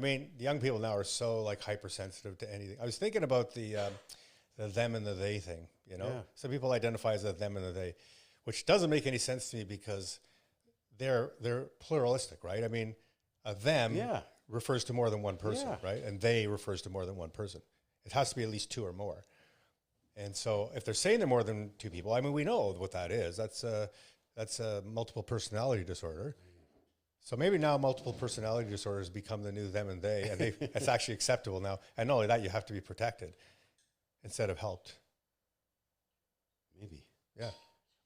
mean, the young people now are so like hypersensitive to anything. I was thinking about the them and the they thing. You know, Yeah. some people identify as a them and the they, which doesn't make any sense to me because they're pluralistic, right? I mean, a them Yeah. refers to more than one person, Yeah. right? And they refers to more than one person. It has to be at least two or more. And so if they're saying they're more than two people, I mean, we know what that is. That's a multiple personality disorder. So maybe now multiple personality disorders become the new them and they, and it's actually acceptable now. And not only that, you have to be protected instead of helped. Maybe. Yeah.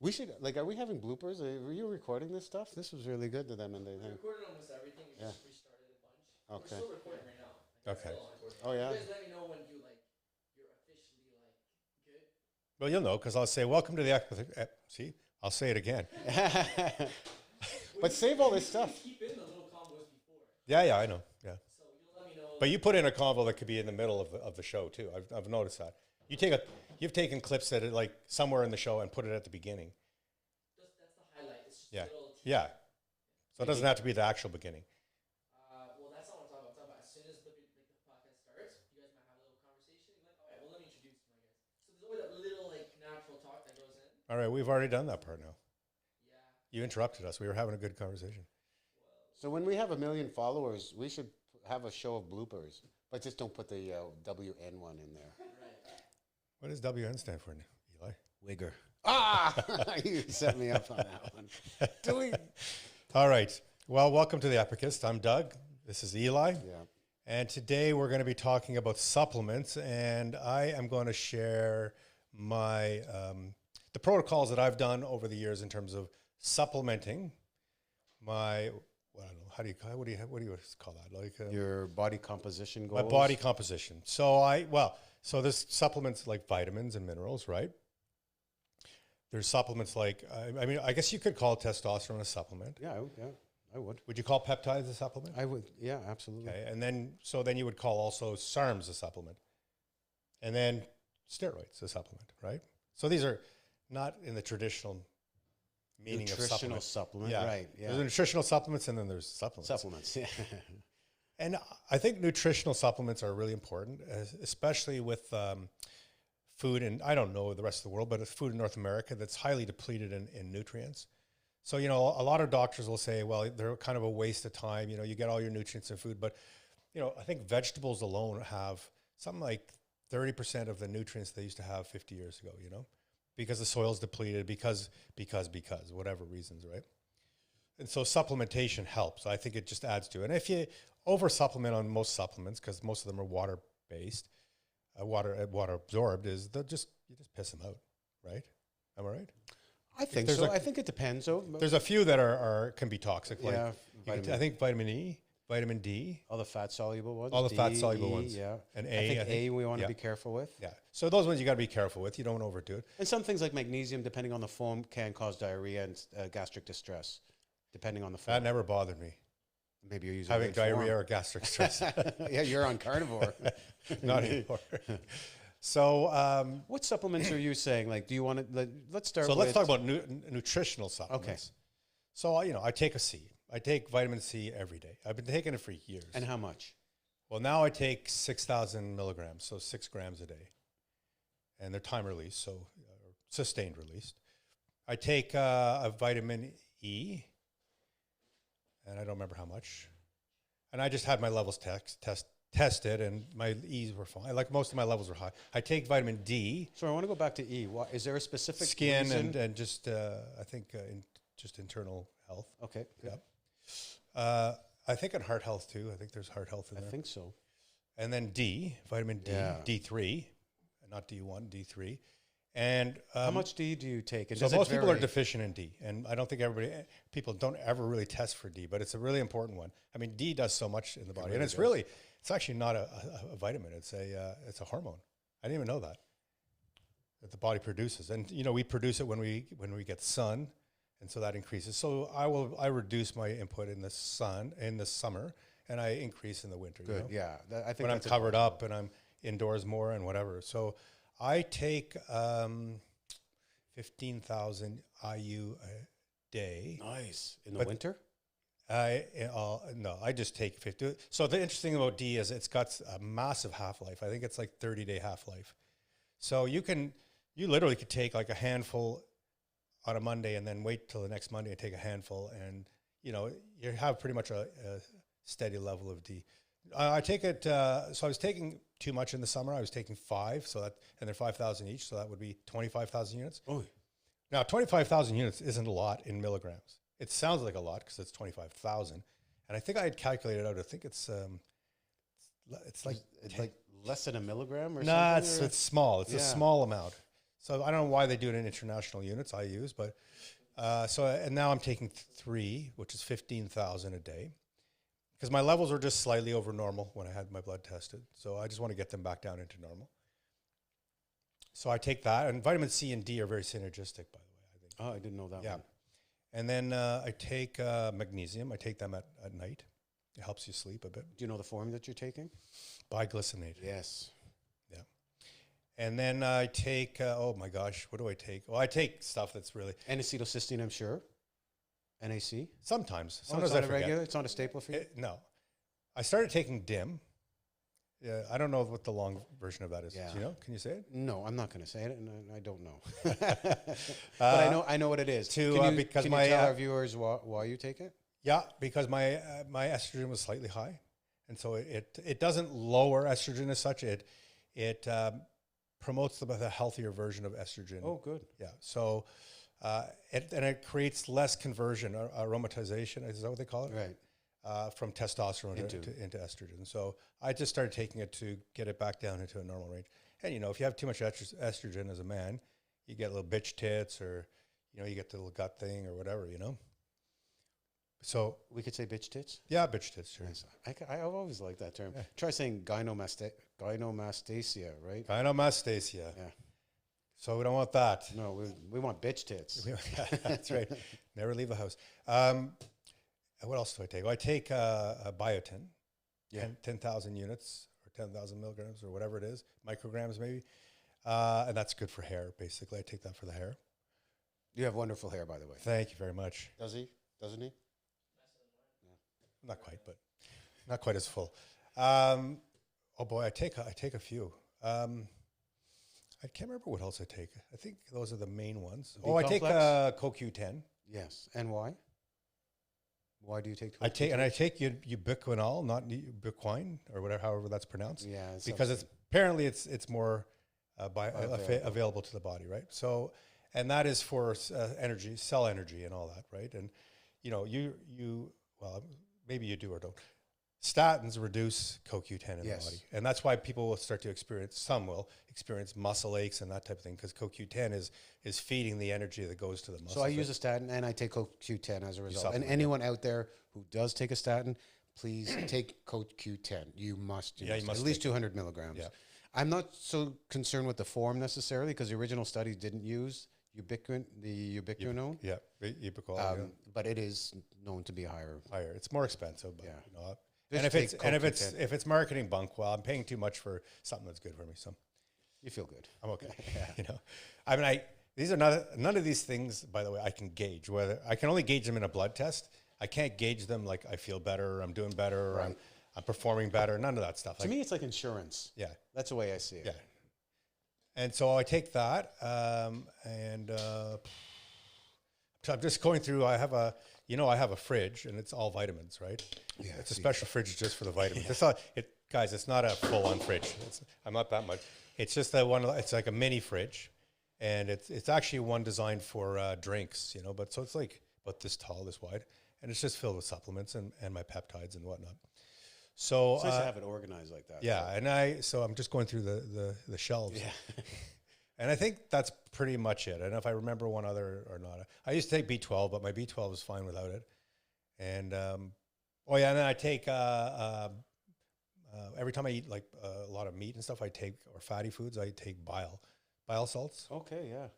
We should, like, are we having bloopers? Were you recording this stuff? This was really good to them and they We think. recorded almost everything. We just restarted a bunch. Okay. We're still recording right now. Like, Okay. still on recording. Oh, yeah? You guys let me know when you're officially good. Well, you'll know because I'll say, welcome to the, see, I'll say it again. But save all this stuff. Keep in the little combos before. Yeah, I know. Yeah. So you'll let me know. But you put in a convo that could be in the middle of the show too. I've noticed that. You've taken clips that are like somewhere in the show and put it at the beginning. That's the highlight. It's just Yeah. a little teaser. Yeah. So it doesn't have to be the actual beginning. Well, that's not what I'm talking about. As soon as the podcast starts, you guys might have a little conversation. You're like, all right, well, let me introduce my guys. So there's always that little natural talk that goes in. All right, we've already done that part now. Yeah. You interrupted us. We were having a good conversation. So when we have 1 million followers, we should have a show of bloopers. But just don't put the WN one in there. Right. What does WN stand for, Eli? Wigger. Ah! You set me up on that one. All right. Well, welcome to the Epicist. I'm Doug. This is Eli. Yeah. And today we're going to be talking about supplements, and I am going to share my the protocols that I've done over the years in terms of supplementing my. Well, I don't know. What do you call that? Like Your body composition goals. my body composition. So there's supplements like vitamins and minerals, right? There's supplements like I mean, I guess you could call testosterone a supplement. Yeah, I would. Would you call peptides a supplement? I would. Yeah, absolutely. Okay, and then you would call also SARMs a supplement, and then steroids a supplement, right? So these are not in the traditional meaning Nutritional of supplement, Yeah. right? Yeah. There's nutritional supplements, and then there's supplements. Supplements. Yeah. And I think nutritional supplements are really important, especially with food, and I don't know the rest of the world, but it's food in North America that's highly depleted in nutrients. So, you know, a lot of doctors will say, well, they're kind of a waste of time. You know, you get all your nutrients in food, but, you know, I think vegetables alone have something like 30% of the nutrients they used to have 50 years ago, you know, because the soil's depleted, because whatever reasons, right? And so supplementation helps. I think it just adds to it. And if you over supplement on most supplements, because most of them are water based, water absorbed, you just piss them out, right? Am I right? I think so. I think it depends. There's a few that can be toxic. Like Yeah, I think vitamin E, vitamin D, all the fat soluble ones. all the fat D, soluble E, ones. Yeah. And I think A we want to yeah. be careful with. Yeah. So those ones you got to be careful with. You don't want to overdo it. And some things like magnesium, depending on the form, can cause diarrhea and gastric distress, depending on the form. That never bothered me. Maybe you're using Having the right diarrhea form. or gastric stress. Yeah, you're on carnivore. Not anymore. So, What supplements are you saying? Like, do you want to? Let's start. so with, let's talk about nutritional supplements. So, you know, I take a C. I take vitamin C every day. I've been taking it for years. And how much? Well, now I take 6,000 milligrams, so 6 grams a day. And they're time released, so sustained released. I take a vitamin E, and I don't remember how much. And I just had my levels tested, and my E's were fine. Like most of my levels were high. I take vitamin D. So I want to go back to E. Is there a specific Skin reason? and just, I think, just internal health. Okay, good. Yep. I think in heart health, too. I think there's heart health in there. I think so. And then D, vitamin D, Yeah. D3, not D1, D3. And How much D do you take? And so does it most people are vary? deficient in D, and I don't think people don't ever really test for D, but it's a really important one. I mean, D does so much in the body, and it's actually not a vitamin. It's a hormone. I didn't even know that the body produces, and you know we produce it when we get sun, and so that increases. So I reduce my input in the sun in the summer, and I increase in the winter. Good. You know? Yeah, I think When I'm that's covered up and I'm indoors more and whatever. So I take 15,000 IU a day nice in the winter. No, I just take 50. So the interesting thing about D is it's got a massive half-life. I think it's like 30-day half-life. So you literally could take like a handful on a Monday and then wait till the next Monday and take a handful, and you have pretty much a steady level of D. I take it. So I was taking too much in the summer. I was taking 5, and they're 5,000 each, so that would be 25,000 units. Oh, Now 25,000 units isn't a lot in milligrams. It sounds like a lot because it's 25,000, and I think I had calculated out. I think it's like less than a milligram or nah, something? it's small. It's a Yeah. small amount. So I don't know why they do it in international units. I use, but and now I'm taking 3, which is 15,000 a day, because my levels are just slightly over normal when I had my blood tested. So I just want to get them back down into normal. So I take that, and vitamin C and D are very synergistic, by the way, I think. Oh, I didn't know that Yeah. one. And then I take magnesium. I take them at night. It helps you sleep a bit. Do you know the form that you're taking? Biglycinate. Yes. Yeah. And then I take, oh my gosh, what do I take? Well, I take stuff that's really, N-acetylcysteine, I'm sure. NAC? sometimes. It's Sometimes not I a forget. regular? It's not a staple for you? No. I started taking DIM. Yeah, I don't know what the long version of that is. Yeah. Do you know? Can you say it? No, I'm not going to say it, and I don't know. But I know what it is. to, Can you, because can my, you tell our viewers why you take it? Yeah, because my estrogen was slightly high, and so it doesn't lower estrogen as such. It promotes the healthier version of estrogen. Oh, good. Yeah. So it creates less conversion or aromatization. Is that what they call it? Right. From testosterone into estrogen. So I just started taking it to get it back down into a normal range. And if you have too much estrogen as a man, you get little bitch tits, or you get the little gut thing or whatever. So We could say bitch tits? yeah, bitch tits. Sure. Yes. I've always liked that term. Try saying gynomastasia, right? Gynomastasia. Yeah. So we don't want that. No, we want bitch tits. That's right. Never leave the house. What else do I take? Well, I take a biotin, Yeah. 10,000 units or 10,000 milligrams or whatever it is, micrograms maybe. And that's good for hair, basically. I take that for the hair. You have wonderful hair, by the way. Thank you very much. Does he? Doesn't he? Not quite, but not quite as full. Oh boy, I take a few. I can't remember what else I take. I think those are the main ones. B I take complex? CoQ10. Yes. And why? Why do you take? I take ubiquinol, not ubiquine or whatever, however that's pronounced. Yeah. Because it's more available to the body, right? So, and that is for energy, cell energy, and all that, right? And well, maybe you do or don't. Statins reduce CoQ10 in Yes. the body, and that's why people will start to experience. Some will experience muscle aches and that type of thing because CoQ10 is feeding the energy that goes to the muscle. So I use a statin and I take CoQ10 as a result. And supplement, anyone out there who does take a statin, please take CoQ10. You must. You must at least take 200 milligrams. Yeah. I'm not so concerned with the form necessarily because the original study didn't use ubiquinone. Yeah, ubiquinol. But it is known to be higher. Higher. It's more expensive, but Yeah. and if it's marketing bunk, well, I'm paying too much for something that's good for me, so You feel good. I'm okay. I mean, these are none of these things, by the way, I can gauge. Whether I can only gauge them in a blood test. I can't gauge them like I feel better, or I'm doing better, or I'm performing better. None of that stuff. To me, it's like insurance. Yeah, That's the way I see it. yeah. And so I take that, so I'm just going through. I have a fridge, and it's all vitamins, right? Yeah, It's a special fridge just for the vitamins. It's not, guys. It's not a full-on fridge. I'm not that much. It's just that one. It's like a mini fridge, and it's actually one designed for drinks, But so it's like about this tall, this wide, and it's just filled with supplements and my peptides and whatnot. So It's nice to have it organized like that. yeah, and so I'm just going through the shelves. Yeah. And I think that's pretty much it. I don't know if I remember one other or not. I used to take B12, but my B12 is fine without it. And and then I take every time I eat like a lot of meat and stuff, or fatty foods, I take bile salts. Okay, yeah.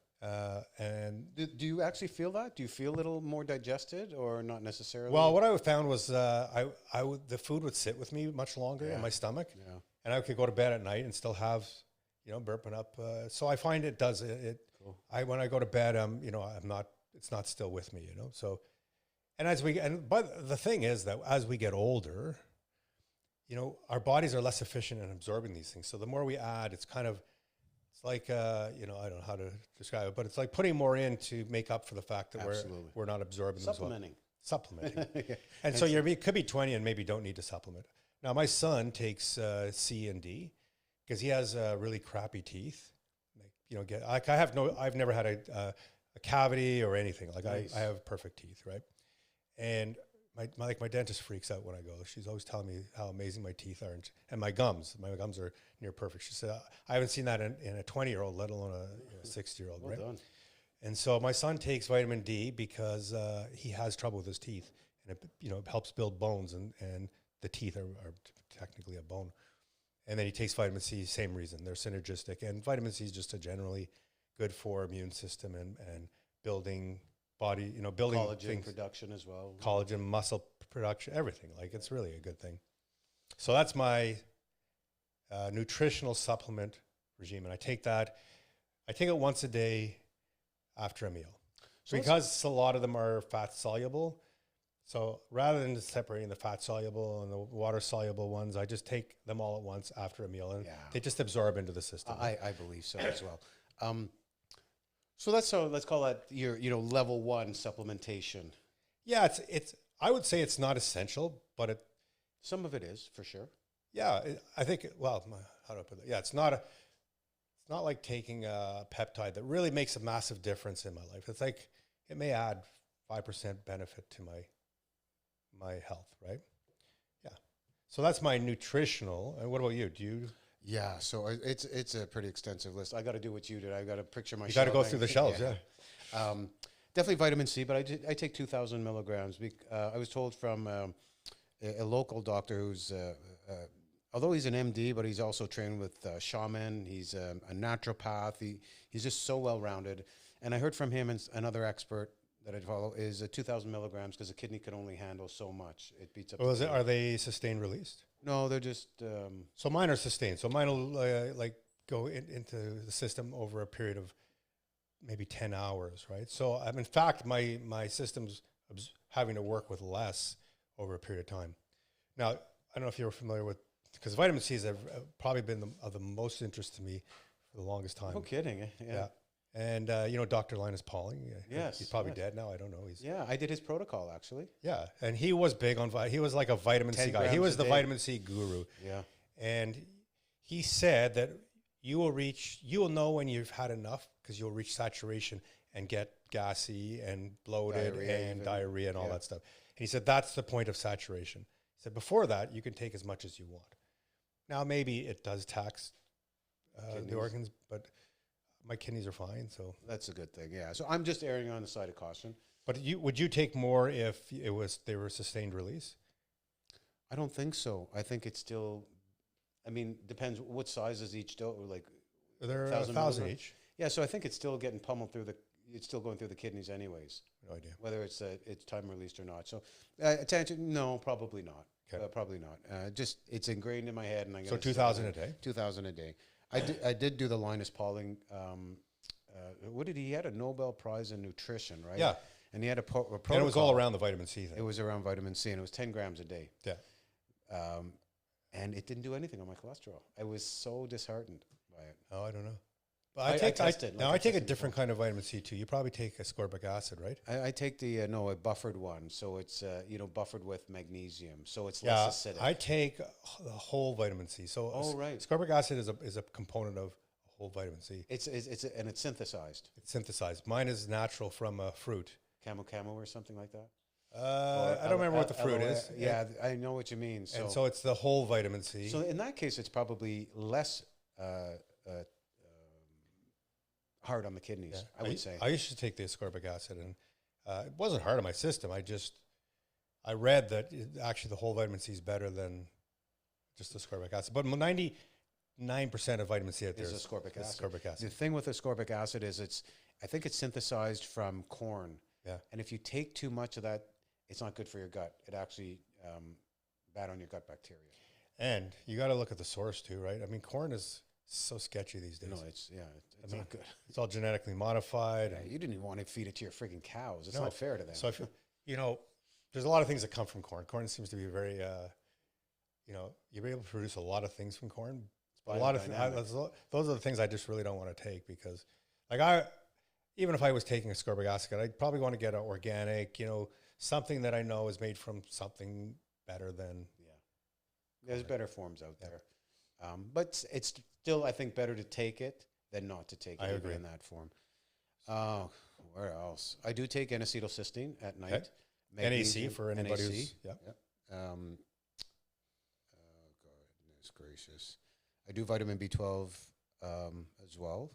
And Do you actually feel that? Do you feel a little more digested or not necessarily? well, what I found was the food would sit with me much longer in my stomach, Yeah. and I could go to bed at night and still have burping up. So I find it does it. Cool. When I go to bed, I'm not. It's not still with me, So, But the thing is that as we get older, you know, our bodies are less efficient in absorbing these things. So the more we add, it's like, you know, I don't know how to describe it, but it's like putting more in to make up for the fact that we're not absorbing them as well. Supplementing. Yeah. And so you could be 20 and maybe don't need to supplement. Now, my son takes C and D because he has really crappy teeth. Like, you know, I've never had a cavity or anything. Like nice. I have perfect teeth, right? And my dentist freaks out when I go. She's always telling me how amazing my teeth are, and my gums. My gums are near perfect. She said, I haven't seen that in a 20-year-old, let alone a 60-year-old. Well right? done. And so my son takes vitamin D because he has trouble with his teeth, and it, you know, helps build bones, and the teeth are technically a bone. And then he takes vitamin C, same reason. They're synergistic, and vitamin C is just a generally good for immune system and building body, you know, building collagen things, production as well. collagen, muscle production, everything. Like, it's really a good thing. So that's my nutritional supplement regime, and I take it once a day after a meal, so because a lot of them are fat soluble. So rather than just separating the fat soluble and the water soluble ones, I just take them all at once after a meal, and they just absorb into the system. I believe so as well. So let's call that your level 1 supplementation. Yeah, it's I would say it's not essential, but some of it is for sure. Yeah, I think. Well, how do I put that? Yeah, it's not like taking a peptide that really makes a massive difference in my life. It's like it may add 5% benefit to my health, right? Yeah. So that's my nutritional. And what about you? Do you? Yeah, so it's a pretty extensive list. I got to do what you did. I got to picture my. You got to go through the shelves, yeah. Definitely vitamin C, but I take 2,000 milligrams. I was told from a local doctor who's, although he's an MD, but he's also trained with shaman. He's a naturopath. He's just so well rounded. And I heard from him, and another expert that I follow is 2,000 milligrams because the kidney can only handle so much. It beats up. Well, are they sustained released? No, they're just. So mine are sustained. So mine will go into the system over a period of maybe 10 hours, right? So in fact, my system's having to work with less over a period of time. Now, I don't know if you're familiar with, because vitamin C has probably been of the most interest to me for the longest time. No kidding. Yeah. And you know, Dr. Linus Pauling. Yes. He's probably dead now. I don't know. I did his protocol actually. Yeah, and he was big on. He was like a vitamin C guy. He was the vitamin C guru. Yeah. And he said that you will know when you've had enough because you'll reach saturation and get gassy and bloated and diarrhea and all that stuff. And he said that's the point of saturation. He said before that you can take as much as you want. Now maybe it does tax the organs, but my kidneys are fine, so that's a good thing. Yeah. So I'm just erring on the side of caution. But would you take more if they were sustained release? I don't think so. I think it's still. I mean, depends what size is each dose. Like they're 1,000 each. Yeah, so I think it's still getting pummeled through it's still going through the kidneys anyways. No idea whether it's time released or not. So attention, no, probably not. Okay. Probably not. Just it's ingrained in my head, and I got. So 2,000 a day. 2,000 a day. I did do the Linus Pauling. What did he had a Nobel Prize in nutrition, right? Yeah. And he had a protocol. And it was all around the vitamin C thing. It was around vitamin C, and it was 10 grams a day. Yeah. And it didn't do anything on my cholesterol. I was so disheartened by it. Oh, I don't know. But I take a different kind of vitamin C too. You probably take ascorbic acid, right? I take a buffered one, so it's buffered with magnesium, so it's less acidic. I take the whole vitamin C. So ascorbic acid is a component of a whole vitamin C. It's synthesized. It's synthesized. Mine is natural from a fruit. Camu or something like that. I don't remember what the fruit is. Yeah, I know what you mean. So it's the whole vitamin C. So in that case, it's probably less hard on the kidneys. Yeah. I would say. I used to take the ascorbic acid, and it wasn't hard on my system. I read that actually the whole vitamin C is better than just ascorbic acid. But 99% of vitamin C out there is ascorbic acid. The thing with ascorbic acid is I think it's synthesized from corn. Yeah. And if you take too much of that, it's not good for your gut. It actually bad on your gut bacteria. And you got to look at the source too, right? I mean, corn is so sketchy these days. No, it's not good. It's all genetically modified. Yeah, you didn't even want to feed it to your freaking cows. It's not fair to them. So if there's a lot of things that come from corn. Corn seems to be very, you're able to produce a lot of things from corn. A lot of those are the things I just really don't want to take because, even if I was taking ascorbic acid, I'd probably want to get an organic, something that I know is made from something better than. Yeah, there's better forms out there, but it's still, I think, better to take it than not to take it. I agree. In that form. Where else? I do take N-acetylcysteine at night. Okay. NAC for anybody who's oh, goodness gracious. I do vitamin B12 as well.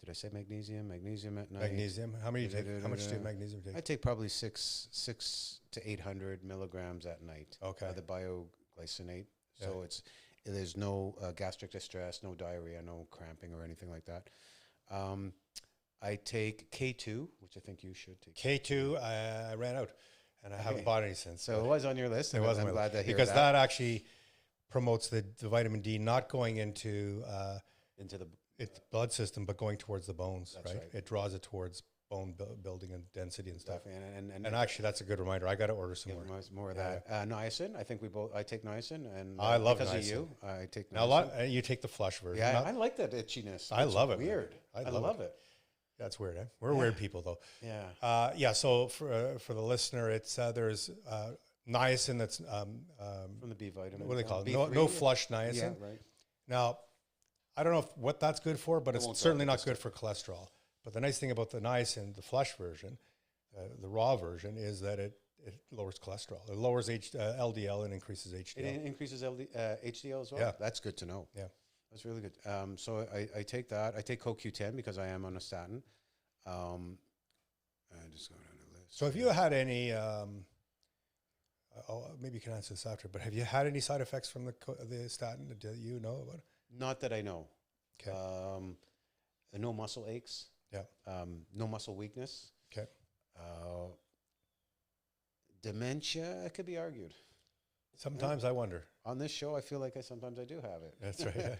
Did I say magnesium? Magnesium at night. Magnesium. How many? How much do magnesium take? I take probably 600 to 800 milligrams at night. Okay. The bioglycinate. Yeah. So there's no gastric distress, no diarrhea, no cramping or anything like that. I take K2, which I think you should take. K2, I ran out, and I haven't bought any since. So it was on your list. It was. I'm glad to hear because that actually promotes the vitamin D not going into the blood system, but going towards the bones. Right? It draws it towards bone building and density and stuff. And actually, that's a good reminder. I got to order some more of that. Niacin. I think I take niacin, and I love because niacin. Of you. I take niacin. Now, a lot. You take the flush version. Yeah, I like that itchiness. I love it. Weird. I love it. That's weird. Eh? We're weird people, though. Yeah. So for the listener, it's there's niacin that's from the B vitamin. What do they call it? No flush niacin. Yeah, right. Now, I don't know what that's good for, but it's certainly not good for cholesterol. But the nice thing about the niacin, the flush version, the raw version, is that it lowers cholesterol. It lowers LDL and increases HDL. It increases HDL as well? Yeah. That's good to know. Yeah. That's really good. So I take that. I take CoQ10 because I am on a statin. I just go down the list. So have you had any, maybe you can answer this after, but have you had any side effects from the statin that you know about? Not that I know. Okay. No muscle aches. Yeah. No muscle weakness. Okay. Dementia, it could be argued. Sometimes I wonder. On this show, I feel like sometimes I do have it. That's right.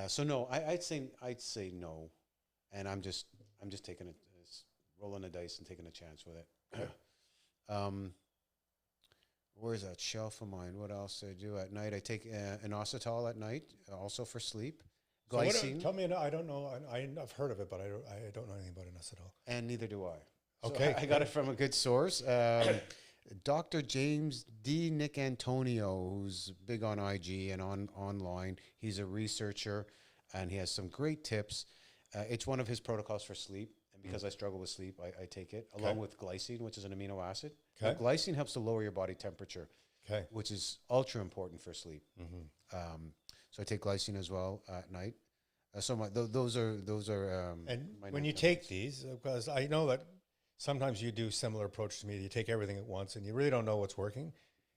So no, I'd say no, and I'm just taking it, rolling the dice and taking a chance with it. Where's that shelf of mine? What else do I do at night? I take inositol at night, also for sleep. Glycine. Tell me, I don't know. I've heard of it, but I don't know anything about inositol. And neither do I. Okay. So I got it from a good source. Dr. James D. Nick Antonio, who's big on IG and online. He's a researcher, and he has some great tips. It's one of his protocols for sleep, and because I struggle with sleep, I take it, along with glycine, which is an amino acid. Now, glycine helps to lower your body temperature, which is ultra important for sleep. Mm-hmm. So I take glycine as well at night. Those are. And when you take these, because I know that sometimes you do similar approach to me. You take everything at once, and you really don't know what's working.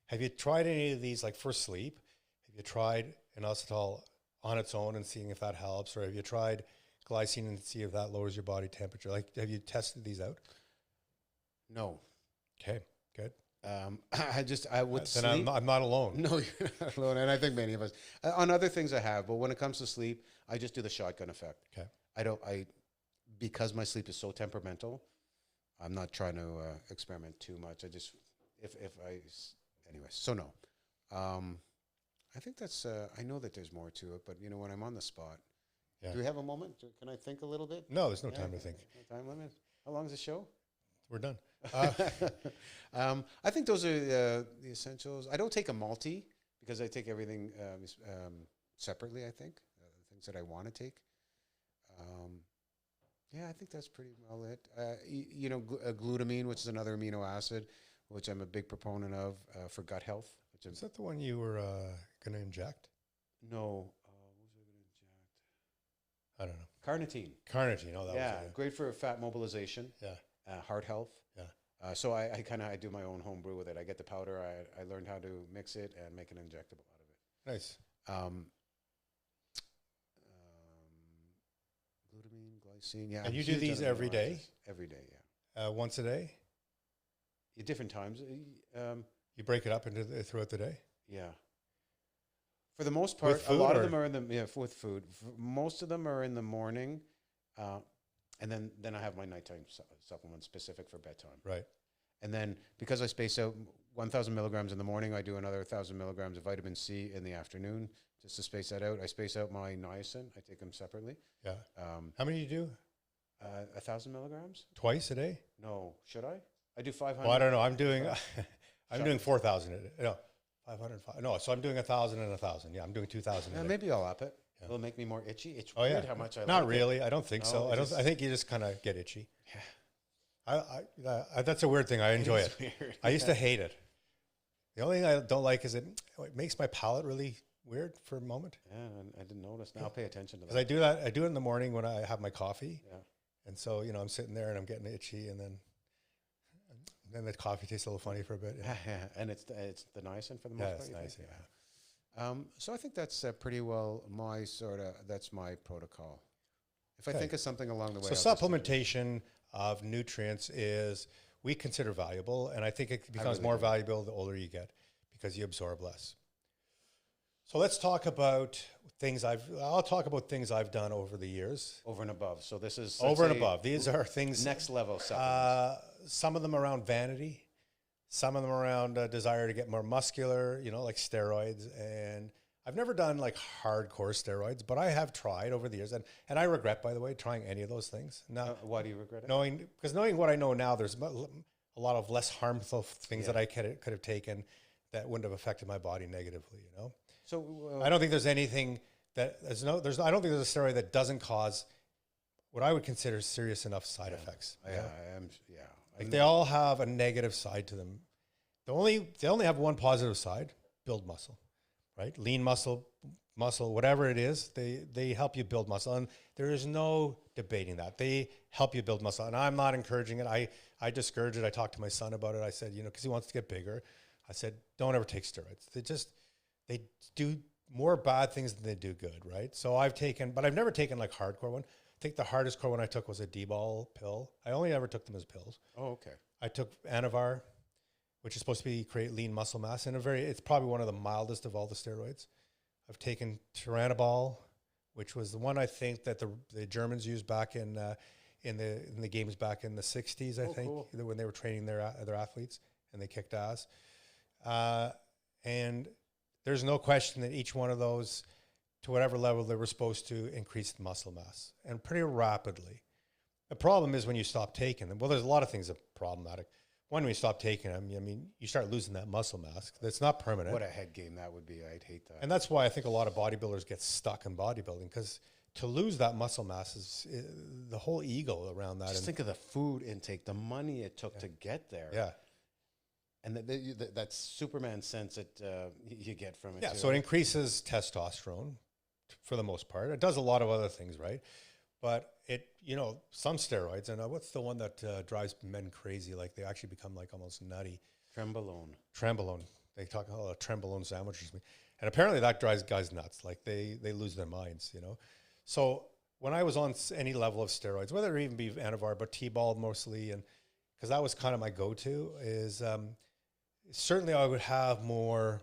Have you tried any of these, like for sleep? Have you tried inositol on its own and seeing if that helps, or have you tried glycine and see if that lowers your body temperature? Like, have you tested these out? No. Okay, good. I would sleep. Then I'm not alone. No, you're not alone, and I think many of us. On other things I have, but when it comes to sleep, I just do the shotgun effect. Okay. Because my sleep is so temperamental, I'm not trying to experiment too much. I just, anyway, so no. I think that's, I know that there's more to it, but when I'm on the spot, do we have a moment? Can I think a little bit? No, there's no time to think. No time limit? How long is the show? We're done. I think those are the essentials. I don't take a multi because I take everything separately, I think, the things that I want to take. I think that's pretty well it. Glutamine, which is another amino acid, which I'm a big proponent of for gut health. Is that the one you were going to inject? No. What was I going to inject? I don't know. Carnitine. Oh, that was it. Great for fat mobilization. Yeah. Heart health. Yeah. So I do my own home brew with it. I get the powder. I learned how to mix it and make an injectable out of it. Nice. Glutamine, glycine. Yeah. And you do these every day? Every day, yeah. Once a day? At different times. You break it up throughout the day? Yeah. For the most part, a lot of them are with food. Most of them are in the morning. And then I have my nighttime supplement specific for bedtime. Right. And then because I space out 1,000 milligrams in the morning, I do another 1,000 milligrams of vitamin C in the afternoon just to space that out. I space out my niacin. I take them separately. Yeah. How many do you do? 1,000 milligrams? Twice a day? No. Should I? I do 500. Well, I don't know. I'm doing, I'm doing 4,000 a day. No, 500. No, so I'm doing 1,000 and 1,000. Yeah, I'm doing 2,000 a day. Maybe I'll up it. Yeah. It'll make me more itchy. It's Oh, weird yeah. how much I Not like really. it. I don't think No, so. it I think you just kind of get itchy. Yeah. That's a weird thing. I enjoy it. Weird. I used to hate it. The only thing I don't like is it makes my palate really weird for a moment. Yeah, I didn't notice. Now I'll pay attention to Because that. I do that. I do it in the morning when I have my coffee. Yeah. And so, I'm sitting there and I'm getting itchy, and then the coffee tastes a little funny for a bit. Yeah, And it's the niacin for the most yeah part. it's you nice. think? Yeah. So I think that's pretty well that's my protocol. If I Okay. think of something along the way. So I'll just do it. supplementation of nutrients is we consider valuable, and I think it becomes really more do. valuable the older you get because you absorb less. So let's talk about I'll talk about things I've done over the years. Over and above. So this is Over and let's say, above. These are things, next level supplements. some of them around vanity, some of them around desire to get more muscular, like steroids. And I've never done like hardcore steroids, but I have tried over the years. And I regret, by the way, trying any of those things. Now, Why do you regret it? knowing what I know now, there's a lot of less harmful things that I could have taken that wouldn't have affected my body negatively, So I don't think there's anything that I don't think there's a steroid that doesn't cause what I would consider serious enough side effects. I am. Yeah. Like they all have a negative side to them. They only have one positive side: build muscle, right? Lean muscle, whatever it is, they help you build muscle, and there is no debating that. They help you build muscle, and I'm not encouraging it. I discourage it. I talked to my son about it. I said, because he wants to get bigger. I said, don't ever take steroids. They do more bad things than they do good, right? So I've never taken like hardcore one. I think the hardest core one I took was a D-ball pill. I only ever took them as pills. Oh, okay. I took Anavar, which is supposed to create lean muscle mass, and it's probably one of the mildest of all the steroids. I've taken Turinabol, which was the one I think that the Germans used back in the games back in the 60s, I think, cool. when they were training their athletes, and they kicked ass. And there's no question that each one of those, to whatever level they were supposed to, increase the muscle mass, and pretty rapidly. The problem is when you stop taking them. Well, there's a lot of things that are problematic. One, when you stop taking them, you start losing that muscle mass. That's not permanent. What a head game that would be. I'd hate that. And that's why I think a lot of bodybuilders get stuck in bodybuilding, because to lose that muscle mass is the whole ego around that. Just think of the food intake, the money it took to get there. Yeah. And that Superman sense that you get from it. Yeah, too. so it increases testosterone for the most part. It does a lot of other things, right? But some steroids, and what's the one that drives men crazy? Like they actually become like almost nutty. Trenbolone. They talk about a Trenbolone sandwich or something. And apparently that drives guys nuts. Like they lose their minds, So when I was on any level of steroids, whether it even be Anavar, but T-ball mostly, and because that was kind of my go-to, is certainly I would have more,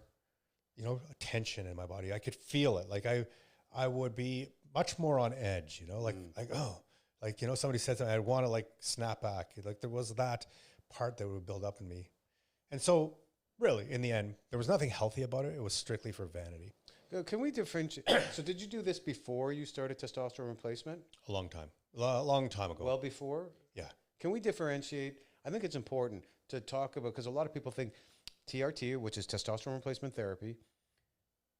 tension in my body. I could feel it. Like I would be much more on edge, somebody said something, I'd want to like snap back. Like there was that part that would build up in me. And so really in the end, there was nothing healthy about it. It was strictly for vanity. Can we differentiate? So did you do this before you started testosterone replacement? A long time ago. Well before? Yeah. Can we differentiate? I think it's important to talk about, because a lot of people think TRT, which is testosterone replacement therapy,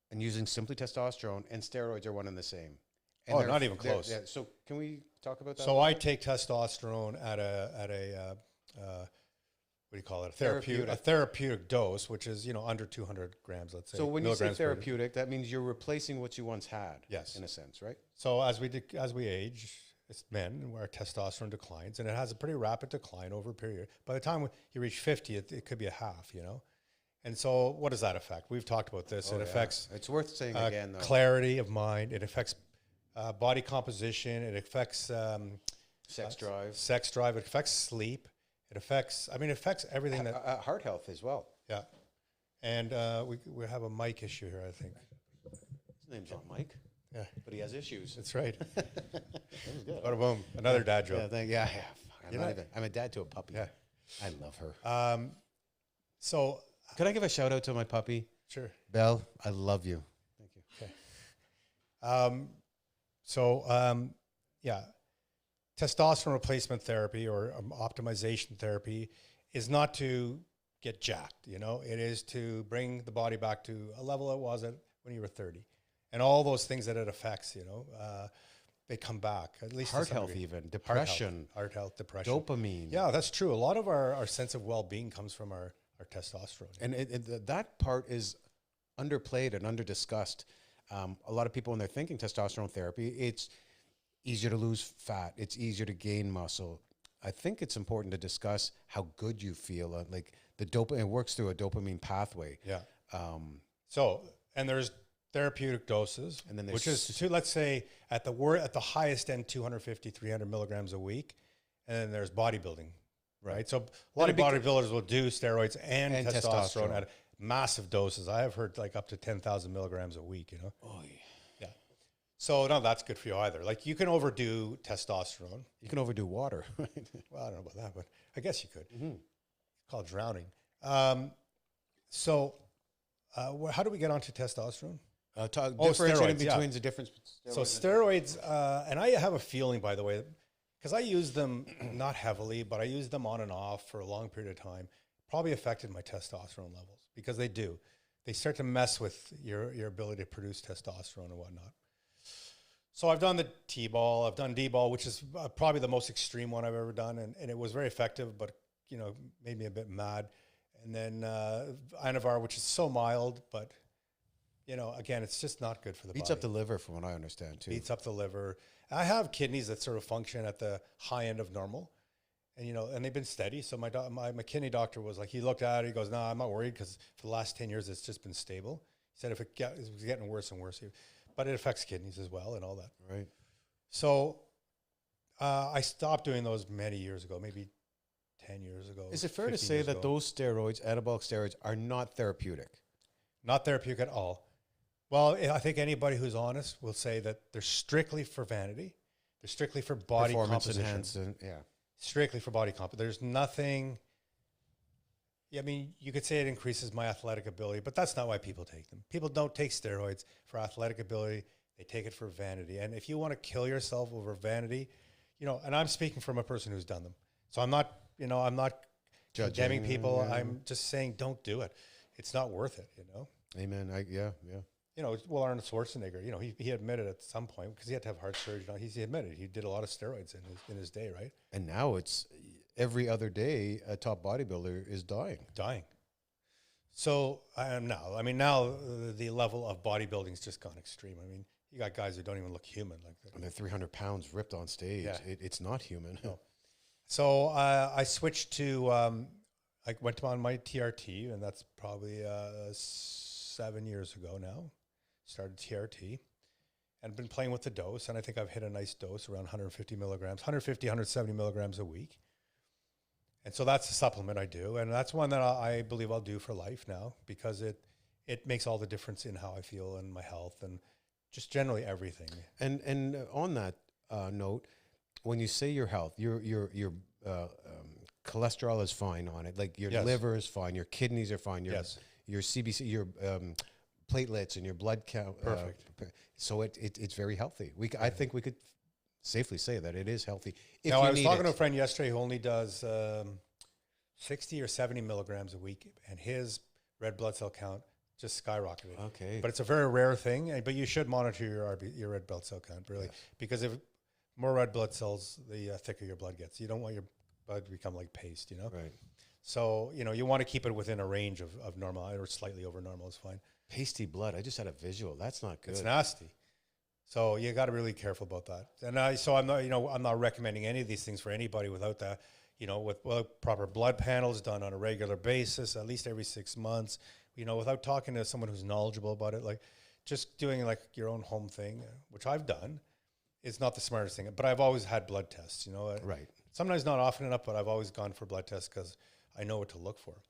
and using simply testosterone and steroids are one and the same. And not even close. Yeah, so can we talk about that? So I take testosterone at a what do you call it? A therapeutic dose, which is under 200 grams, let's say. So when you say milligrams per liter. therapeutic, that means you're replacing what you once had. Yes. In a sense, right? So as we age, it's men where testosterone declines, and it has a pretty rapid decline over a period. By the time you reach 50, it could be a half, And so what does that affect? We've talked about this. It affects It's worth saying again, though. clarity of mind. It affects body composition. It affects Sex drive. It affects sleep. It affects everything that Heart health as well. yeah. And we have a mic issue here, I think. His name's not Mike. Yeah. but he has issues. That's right. That was good. Bada boom. Another dad Yeah, joke. yeah. Fuck, I'm a dad to a puppy. Yeah. I love her. So, Could I give a shout out to my puppy, sure. Belle? I love you. Thank you. Yeah, testosterone replacement therapy or optimization therapy is not to get jacked, you know, it is to bring the body back to a level it was at when you were 30. And all those things that it affects, you know, they come back, at least Heart to some health, degree. even depression, Heart health, depression. dopamine. Yeah, that's true. A lot of our sense of well-being comes from our testosterone. And that part is underplayed and underdiscussed. A lot of people, when they're thinking testosterone therapy, it's easier to lose fat. It's easier to gain muscle. I think it's important to discuss how good you feel. Like the dopamine, it works through a dopamine pathway. Yeah. And there's therapeutic doses, and then which is let's say at the highest end, 250, 300 milligrams a week. And then there's bodybuilding, right? So a lot of bodybuilders will do steroids and testosterone at massive doses. I have heard like up to 10,000 milligrams a week, you know? Oh, yeah. So no, that's good for you either. Like you can overdo testosterone. You can overdo water. Well, I don't know about that, but I guess you could. It's called drowning. How do we get onto testosterone? Differentiating between the difference. So steroids, and I have a feeling, by the way, because I use them not heavily, but I use them on and off for a long period of time, probably affected my testosterone levels because they do. They start to mess with your ability to produce testosterone and whatnot. So I've done the T-ball, I've done D-ball, which is probably the most extreme one I've ever done, and it was very effective, but you know, made me a bit mad. And then Anavar, which is so mild, but you know, again, it's just not good for the body. Beats up the liver, from what I understand, too. Beats up the liver. I have kidneys that sort of function at the high end of normal, and you know, and they've been steady. So my kidney doctor was like, he looked at it, he goes, "No, I'm not worried because for the last 10 years it's just been stable." He said it was getting worse and worse, but it affects kidneys as well and all that. Right. So I stopped doing those many years ago, maybe 10 years ago. Is it fair to say that those steroids, anabolic steroids, are not therapeutic? Not therapeutic at all. Well, I think anybody who's honest will say that they're strictly for vanity. They're strictly for body composition. Enhancing, yeah. Strictly for body comp. There's nothing. I mean, you could say it increases my athletic ability, but that's not why people take them. People don't take steroids for athletic ability. They take it for vanity. And if you want to kill yourself over vanity, you know, and I'm speaking from a person who's done them. So I'm not condemning people. Yeah. I'm just saying, don't do it. It's not worth it, you know? Amen. Yeah. You know, well, Arnold Schwarzenegger, you know, he admitted at some point, because he had to have heart surgery, he admitted he did a lot of steroids in his day, right? And now it's every other day a top bodybuilder is dying. So now the level of bodybuilding's just gone extreme. I mean, you got guys who don't even look human like that. And they're 300 pounds ripped on stage. Yeah. It's not human. No. So I switched to, I went on my TRT, and that's probably 7 years ago now. Started TRT and been playing with the dose. And I think I've hit a nice dose around 150 milligrams, 170 milligrams a week. And so that's a supplement I do. And that's one that I believe I'll do for life now, because it makes all the difference in how I feel and my health and just generally everything. And on that note, when you say your health, your cholesterol is fine on it. Like your liver is fine, your kidneys are fine, your CBC, your platelets and your blood count. Perfect. So it's very healthy. I think we could safely say that it is healthy. Now, I was talking to a friend yesterday who only does 60 or 70 milligrams a week, and his red blood cell count just skyrocketed. Okay. But it's a very rare thing, but you should monitor your red blood cell count, really, because if more red blood cells, the thicker your blood gets. You don't want your blood to become like paste, you know? Right. So, you know, you want to keep it within a range of normal, or slightly over normal is fine. Pasty blood. I just had a visual. That's not good. It's nasty. So you got to be really careful about that. And I'm not recommending any of these things for anybody without that, you know, with proper blood panels done on a regular basis, at least every 6 months, you know, without talking to someone who's knowledgeable about it. Like just doing like your own home thing, which I've done, is not the smartest thing. But I've always had blood tests, you know. Right. Sometimes not often enough, but I've always gone for blood tests because I know what to look for.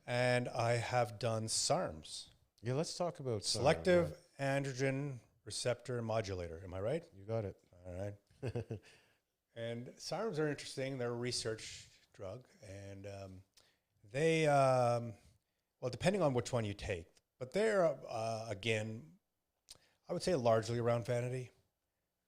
And I have done SARMs. Yeah, let's talk about selective androgen receptor modulator. Am I right? You got it. All right. And SARMs are interesting. They're a research drug, and they, well, depending on which one you take, but they're, again, I would say largely around vanity.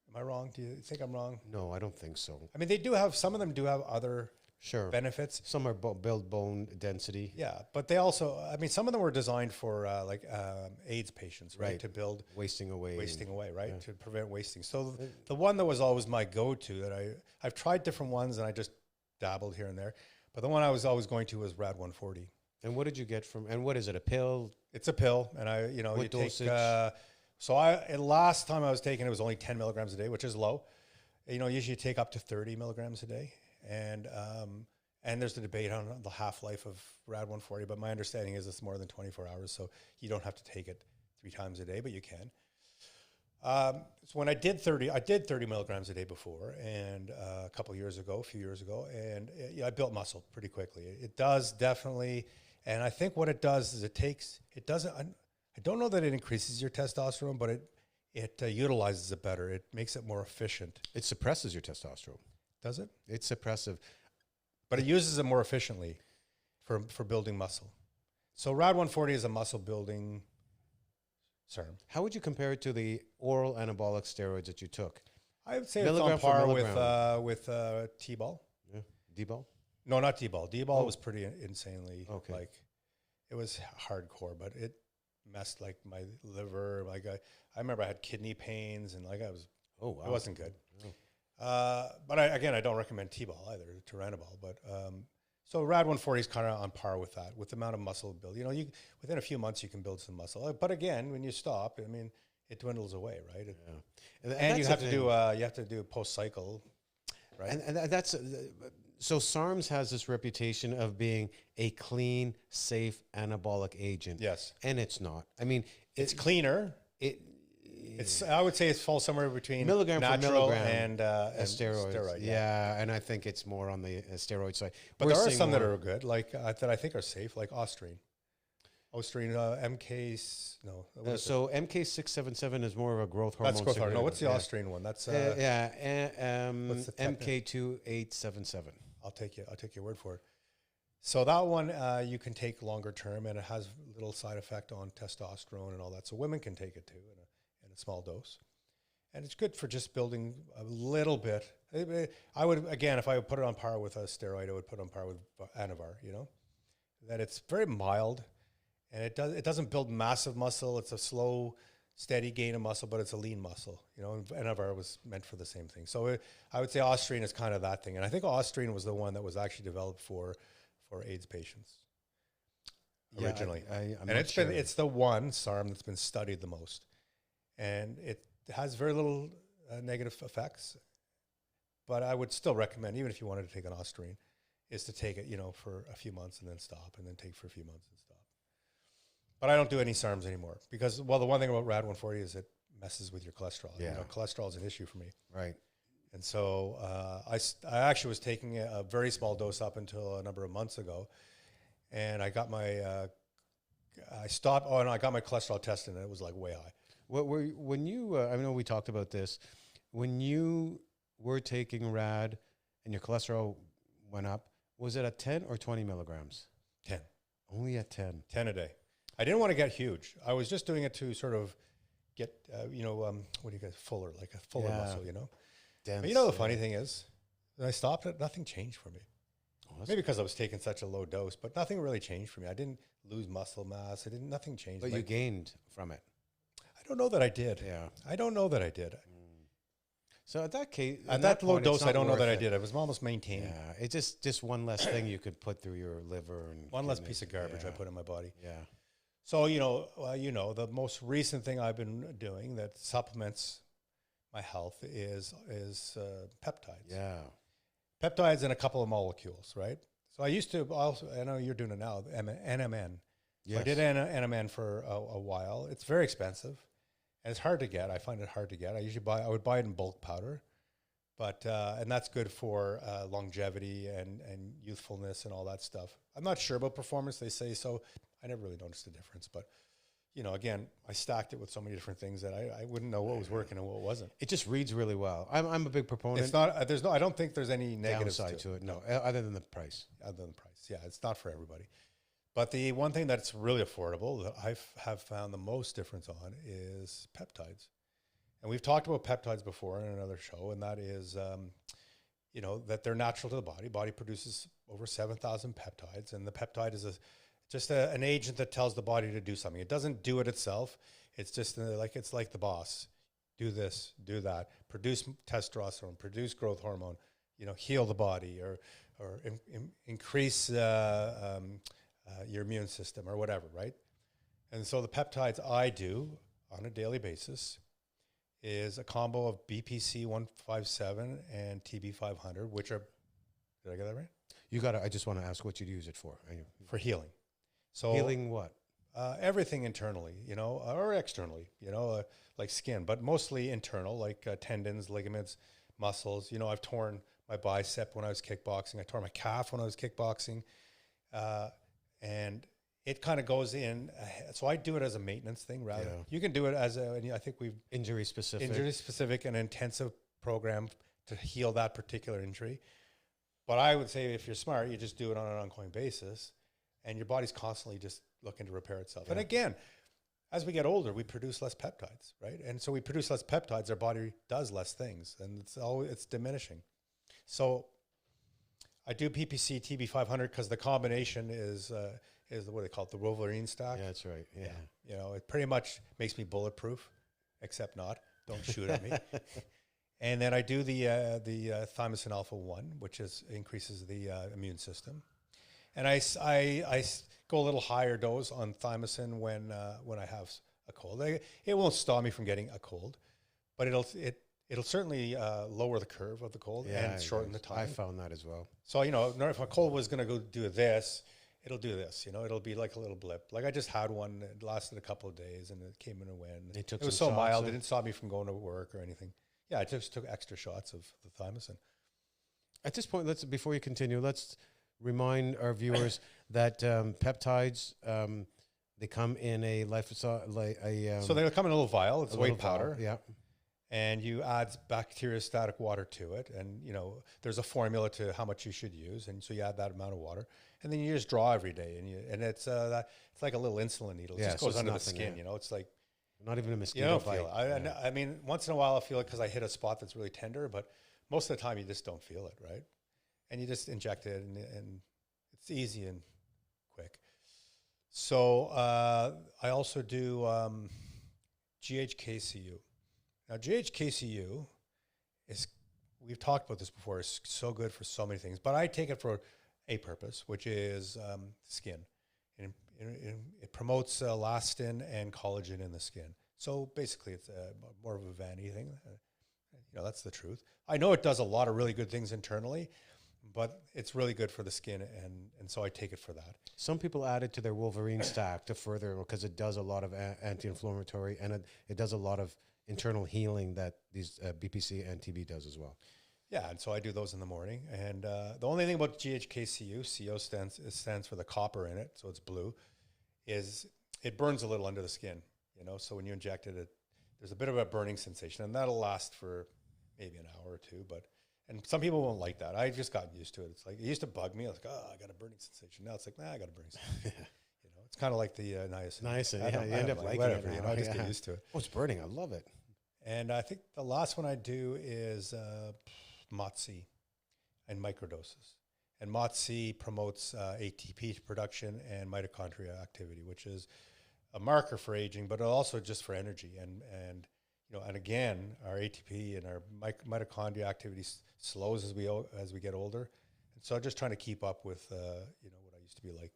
Am I wrong? Do you think I'm wrong? No, I don't think so. I mean, they do have, some of them do have other Sure. benefits. Some are build bone density. Yeah, but they also, I mean, some of them were designed for AIDS patients, right? Right. To build Wasting away. right? yeah. To prevent wasting. So the one that was always my go-to that I've tried different ones and I just dabbled here and there, but the one I was always going to was Rad 140. And what did you get from, and what is it, a pill? It's a pill, and What you dosage? take, last time I was taking it was only 10 milligrams a day, which is low. Usually you take up to 30 milligrams a day. And there's the debate on the half-life of Rad 140, but my understanding is it's more than 24 hours, so you don't have to take it 3 times a day, but you can. So when I did 30 milligrams a day before, and a few years ago, and I built muscle pretty quickly. It does definitely, and I think what it does is I don't know that it increases your testosterone, but it utilizes it better. It makes it more efficient. It suppresses your testosterone. Does it? It's suppressive. But it uses it more efficiently for building muscle. So Rad 140 is a muscle building serum. How would you compare it to the oral anabolic steroids that you took? I would say Milligram it's for on par milligram. with T-ball. Yeah. D-ball? No, not D-ball. D-ball was pretty insanely, Okay. it was hardcore, but it messed my liver. I remember I had kidney pains and I was, Oh, wow. it wasn't good. Oh. But I don't recommend T-ball either, Tyranobol. But so Rad 140 is kind of on par with that, with the amount of muscle build. Within a few months you can build some muscle. But again, when you stop, I mean, it dwindles away, right? Yeah. And you have to do post cycle, right? And that's so SARMs has this reputation of being a clean, safe anabolic agent. Yes, And it's not. I mean, it's cleaner. I would say it falls somewhere between milligram for natural milligram and steroid. Yeah. Yeah, and I think it's more on the steroid side. But We're there are seeing some that more- are good, that I think are safe, like Ostrine. Ostrine, so MK677 is more of a growth hormone. that's growth hormone. No, signaler. what's the Yeah. Ostrine one? That's What's the technical- MK2877. I'll take your word for it. So that one you can take longer term, and it has little side effect on testosterone and all that. So women can take it too in a small dose, and it's good for just building a little bit. I would, again, if I would put it on par with a steroid, I would put it on par with Anavar. That it's very mild, and it doesn't build massive muscle. It's a slow, steady gain of muscle, but it's a lean muscle. And Anavar was meant for the same thing. So I would say Ostrine is kind of that thing, and I think Ostrine was the one that was actually developed for AIDS patients originally. I'm and not sure. it's the one SARM that's been studied the most, and it has very little negative effects. But I would still recommend, even if you wanted to take an Ostrine, is to take it, for a few months and then stop, and then take for a few months and stop. But I don't do any SARMs anymore because, well, the one thing about Rad 140 is it messes with your cholesterol. Yeah. Cholesterol is an issue for me. Right. And so I actually was taking a very small dose up until a number of months ago, and I got my I got my cholesterol tested, and it was way high. When you I know we talked about this, when you were taking Rad and your cholesterol went up, was it at 10 or 20 milligrams? 10. Only at 10. 10 a day. I didn't want to get huge. I was just doing it to sort of get what do you get, fuller, like a fuller Yeah. muscle, Dense, But the funny thing is, when I stopped it, nothing changed for me. Maybe because I was taking such a low dose, but nothing really changed for me. I didn't lose muscle mass. Nothing changed. But you gained from it. I don't know that I did. Yeah. I don't know that I did. So at that case, At that low point, it's dose, I not don't know that I worth it. did. I was almost maintaining. Yeah, it's just one less thing you could put through your liver and One less kidney. piece of garbage I Yeah. put in my body. Yeah. So, the most recent thing I've been doing that supplements my health is peptides. Yeah. Peptides in a couple of molecules, right? So I used to also, I know you're doing it now, NMN. So I Yes. did NMN for a while. It's very expensive, and it's hard to get. I find it hard to get. I would buy it in bulk powder, but and that's good for longevity and youthfulness and all that stuff. I'm not sure about performance. They say so. I never really noticed the difference, but again, I stacked it with so many different things that I wouldn't know what was working and what wasn't. It just reads really well. I'm a big proponent. It's not, I don't think there's any negatives downside to it. No, other than the price. Other than the price. Yeah, it's not for everybody. But the one thing that's really affordable that I have found the most difference on is peptides. And we've talked about peptides before in another show, and that is, that they're natural to the body. Body produces over 7,000 peptides, and the peptide is just an agent that tells the body to do something. It doesn't do it itself. It's just it's like the boss. Do this, do that. Produce testosterone, produce growth hormone, heal the body or increase your immune system or whatever, right? And so the peptides I do on a daily basis is a combo of BPC 157 and TB 500, which are, did I get that right? You got to, I just want to ask what you'd use it for. For healing. So healing what? Everything internally, or externally, like skin, but mostly internal, like tendons, ligaments, muscles. I've torn my bicep when I was kickboxing. I tore my calf when I was kickboxing. And it kind of goes in. So I do it as a maintenance thing rather. Yeah. You can do it as I think we've injury specific and intensive program to heal that particular injury. But I would say if you're smart, you just do it on an ongoing basis and your body's constantly just looking to repair itself. Yeah. And again, as we get older, we produce less peptides, right? And so we produce less peptides, our body does less things and it's diminishing. So I do PPC TB 500 because the combination is what they call it, the Wolverine stack. Yeah, that's right. Yeah. It pretty much makes me bulletproof, except not. Don't shoot at me. And then I do the thymosin alpha 1, which increases the immune system. And I go a little higher dose on thymosin when I have a cold. It won't stop me from getting a cold, but it'll certainly lower the curve of the cold and shorten the time. I found that as well. So, if a cold was going to go do this, it'll do this, it'll be like a little blip. Like I just had one, it lasted a couple of days and it came and it went. It was so mild, it didn't stop me from going to work or anything. Yeah, I just took extra shots of the thymosin. At this point, before you continue, let's remind our viewers that peptides, they come in a so they come in a little vial. It's white powder. Yeah. And you add bacteriostatic water to it. And, there's a formula to how much you should use. And so you add that amount of water. And then you just draw every day. And it's like a little insulin needle. It just goes under the skin, It's like... Not even a mosquito You don't bite. feel it. I mean, once in a while I feel it because I hit a spot that's really tender. But most of the time you just don't feel it, right? And you just inject it and it's easy and quick. So I also do ghk-cu. Now, ghk-cu we've talked about this before, is so good for so many things, but I take it for a purpose, which is skin. And it promotes elastin and collagen in the skin. So basically, it's more of a vanity thing. That's the truth. I know it does a lot of really good things internally, but it's really good for the skin, and so I take it for that. Some people add it to their Wolverine stack to further, because it does a lot of anti-inflammatory, and it does a lot of internal healing that these BPC and TB does as well. Yeah, and so I do those in the morning. And the only thing about ghk-cu, CO stands for the copper in it, so it's blue, is it burns a little under the skin, So when you inject it, there's a bit of a burning sensation, and that'll last for maybe an hour or two. And some people won't like that. I just got used to it. It's like, it used to bug me. I was like, I got a burning sensation. Now it's like, I got a burning sensation. It's kind of like the niacin. Niacin, yeah. You end up liking whatever, it. I just get used to it. Oh, it's burning. I love it. And I think the last one I do is MOTS-C and microdoses. And MOTS-C promotes ATP production and mitochondria activity, which is a marker for aging, but also just for energy. And again, our ATP and our mitochondria activity slows as we get older. And so I'm just trying to keep up with what I used to be like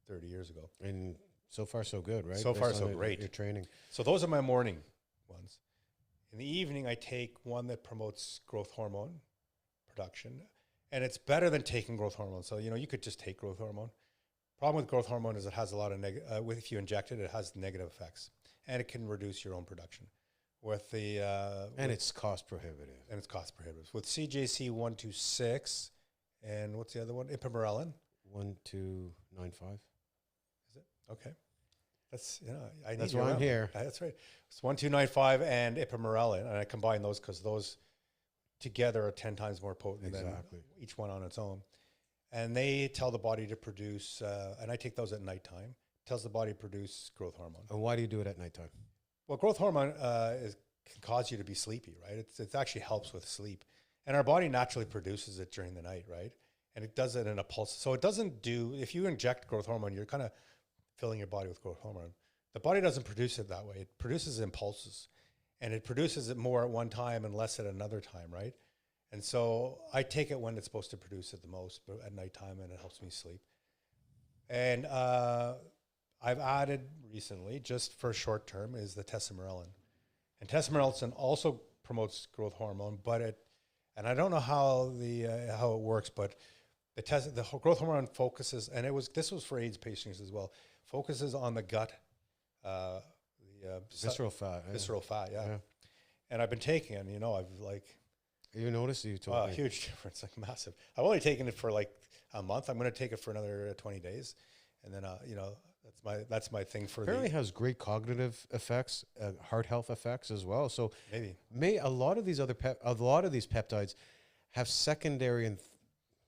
30 years ago. And so far so good, right? So far so great. Your training. So those are my morning ones. In the evening, I take one that promotes growth hormone production, and it's better than taking growth hormone. So, you could just take growth hormone. Problem with growth hormone is it has a lot of if you inject it, it has negative effects, and it can reduce your own production. It's cost prohibitive. With CJC 126, and what's the other one? Ipamorelin. 1295. Is it? Okay. That's, you know, I need That's you why I'm around me. here. That's right. It's 1295 and ipamorelin, and I combine those because those together are 10 times more potent than each one on its own. And they tell the body to produce, and I take those at nighttime, tells the body to produce growth hormone. And why do you do it at nighttime? Well, growth hormone can cause you to be sleepy, right? It actually helps with sleep. And our body naturally produces it during the night, right? And it does it in a pulse. So it doesn't do, if you inject growth hormone, you're kind of filling your body with growth hormone. The body doesn't produce it that way. It produces impulses. And it produces it more at one time and less at another time, right? And so I take it when it's supposed to produce it the most, but at nighttime, and it helps me sleep. And I've added recently, just for short term, is the tesamorelin. And tesamorelin also promotes growth hormone, but and I don't know how it works, but the growth hormone focuses, and this was for AIDS patients as well, focuses on the gut, Visceral fat. visceral fat, yeah. And I've been taking it, and, I've like, You noticed you told me. huge difference, like massive. I've only taken it for like a month. I'm going to take it for another 20 days, and then that's my thing for Apparently has great cognitive effects, heart health effects as well. So maybe a lot of these peptides have secondary and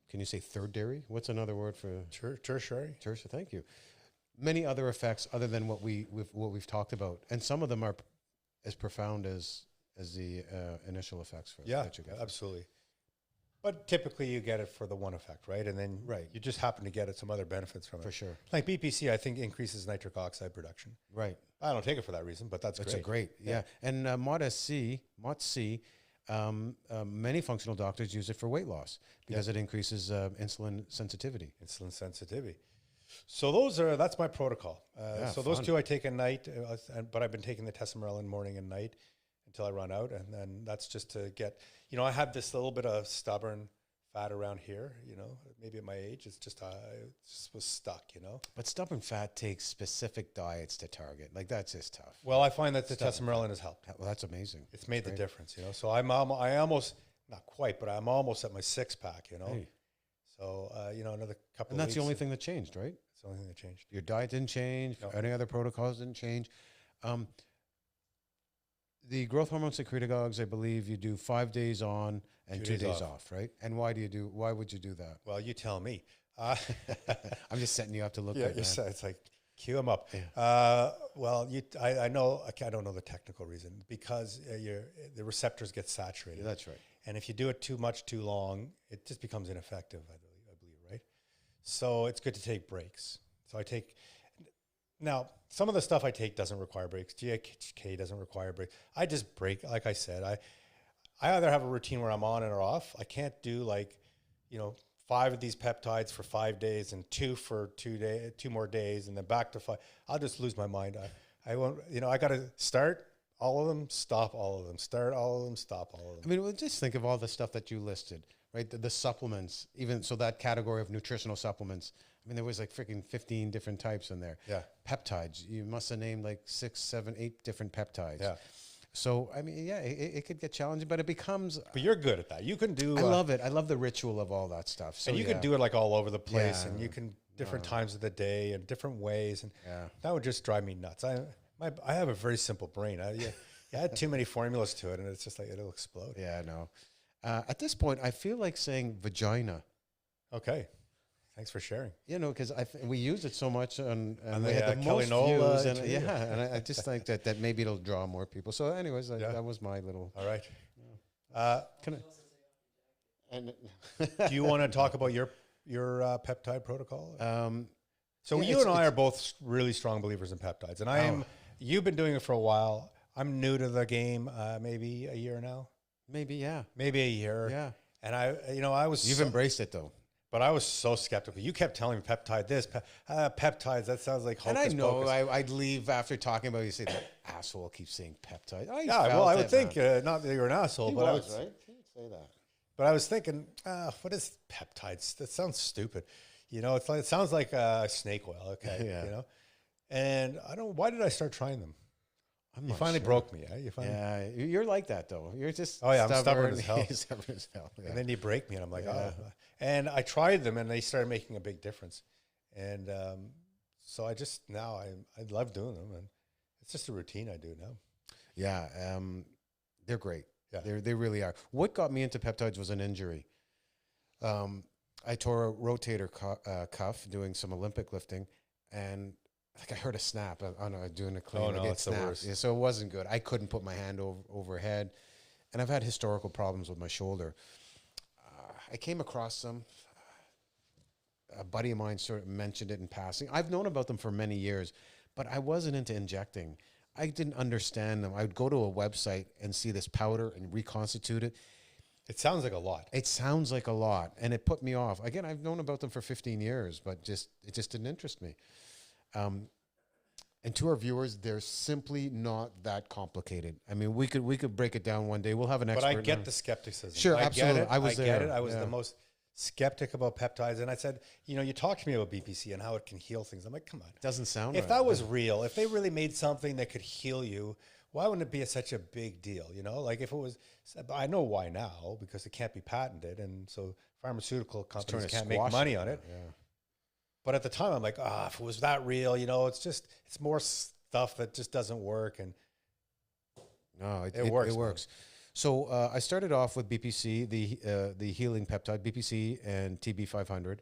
can you say thirdary? What's another word for tertiary. Tertiary. Thank you. Many other effects other than what we've talked about, and some of them are as profound as the initial effects. That you get. Absolutely. But typically you get it for the one effect, right? And then you just happen to get some other benefits from it. For sure. Like BPC, I think increases nitric oxide production. Right. I don't take it for that reason, but that's great. Great. Yeah. And MOT-C, many functional doctors use it for weight loss because it increases insulin sensitivity. Insulin sensitivity. So that's my protocol. So those two I take at night, but I've been taking the tesamorelin morning and night until I run out. And then that's just to get, I have this little bit of stubborn fat around here, maybe at my age, it just was stuck, But stubborn fat takes specific diets to target. Like that's just tough. Well, I find that the tesamorelin has helped. Well, that's amazing. It's made the difference, So I almost, not quite, but I'm almost at my 6-pack, Hey. So, another couple And of that's the weeks, only thing that changed, right? It's the only thing that changed. Your diet didn't change. No. Any other protocols didn't change. The growth hormone secretagogues, I believe you do 5 days on and 2 days off, right? And why would you do that? Well, you tell me. I'm just setting you up to look at it. It's like, cue them up. Yeah. I know, I don't know the technical reason, because the receptors get saturated. Yeah, that's right. And if you do it too much, too long, it just becomes ineffective, I believe, right? So it's good to take breaks. So now, some of the stuff I take doesn't require breaks. ghk doesn't require breaks. I just break, like I said. I either have a routine where I'm on and or off. I can't do 5 of these peptides for 5 days and 2 for 2 more days and then back to 5. I'll just lose my mind. I won't, I got to start all of them, stop all of them, start all of them, stop all of them. I mean, just think of all the stuff that you listed, right? The supplements, even so that category of nutritional supplements. I mean, there was like freaking 15 different types in there. Yeah. Peptides. You must have named like 6, 7, 8 different peptides. Yeah. So, I mean, yeah, it could get challenging, but it becomes... But you're good at that. You can do... I love it. I love the ritual of all that stuff. So and you can do it like all over the place, Yeah. and you can different times of the day and different ways, and Yeah. that would just drive me nuts. I have a very simple brain. You add too many formulas to it, and it's just like it'll explode. Yeah, I know. At this point, I feel like saying vagina. Okay. Thanks for sharing. Because we use it so much, and we the, had the most Kelly-Nola views, and interview. and I just think that maybe it'll draw more people. So, anyways, that was my little. All right. Can I? And Do you want to talk about your peptide protocol? So yeah, you and I are both really strong believers in peptides, and you've been doing it for a while. I'm new to the game, maybe a year now. maybe Maybe a year. yeah. And I was. You've embraced it though. But I was so skeptical. You kept telling me peptide this, peptides. That sounds like hocus And I know pocus. I'd leave after talking about it. You say, that asshole keeps saying peptide. I would think, not that you're an asshole, He but was, right? He would say that. But I was thinking, what is peptides? That sounds stupid. It sounds like snake oil, okay? Yeah. And why did I start trying them? I'm You not finally sure. broke me, eh? Yeah, you're like that though. You're just I'm stubborn as hell. Stubborn as hell. Yeah. And then you break me, and I'm like, Yeah. oh. And I tried them, and they started making a big difference. And So I love doing them, and it's just a routine I do now. Yeah, they're great. Yeah. They really are. What got me into peptides was an injury. I tore a rotator cuff doing some Olympic lifting, and like I heard a snap on doing a clean. Oh, no, it it's the snapped. worst. Yeah, so it wasn't good. I couldn't put my hand overhead, and I've had historical problems with my shoulder. I came across them. A buddy of mine sort of mentioned it in passing. I've known about them for many years, but I wasn't into injecting. I didn't understand them. I would go to a website and see this powder and reconstitute it. It sounds like a lot. It sounds like a lot, and it put me off. Again, I've known about them for 15 years, but it just didn't interest me. And to our viewers, they're simply not that complicated. I mean, we could break it down one day. We'll have an expert. But I get the skepticism. Sure, I absolutely. Get it. I was get there. it. I was Yeah. the most skeptic about peptides, and I said, you talk to me about BPC and how it can heal things. I'm like, come on. Doesn't sound If right. that was real, if they really made something that could heal you, why wouldn't it be such a big deal? Like if it was, I know why now, because it can't be patented, and so pharmaceutical companies can't make money on it. Yeah. But at the time, I'm like, if it was that real, it's more stuff that just doesn't work, and No, it works. It works. So I started off with BPC, the healing peptide, BPC and TB500,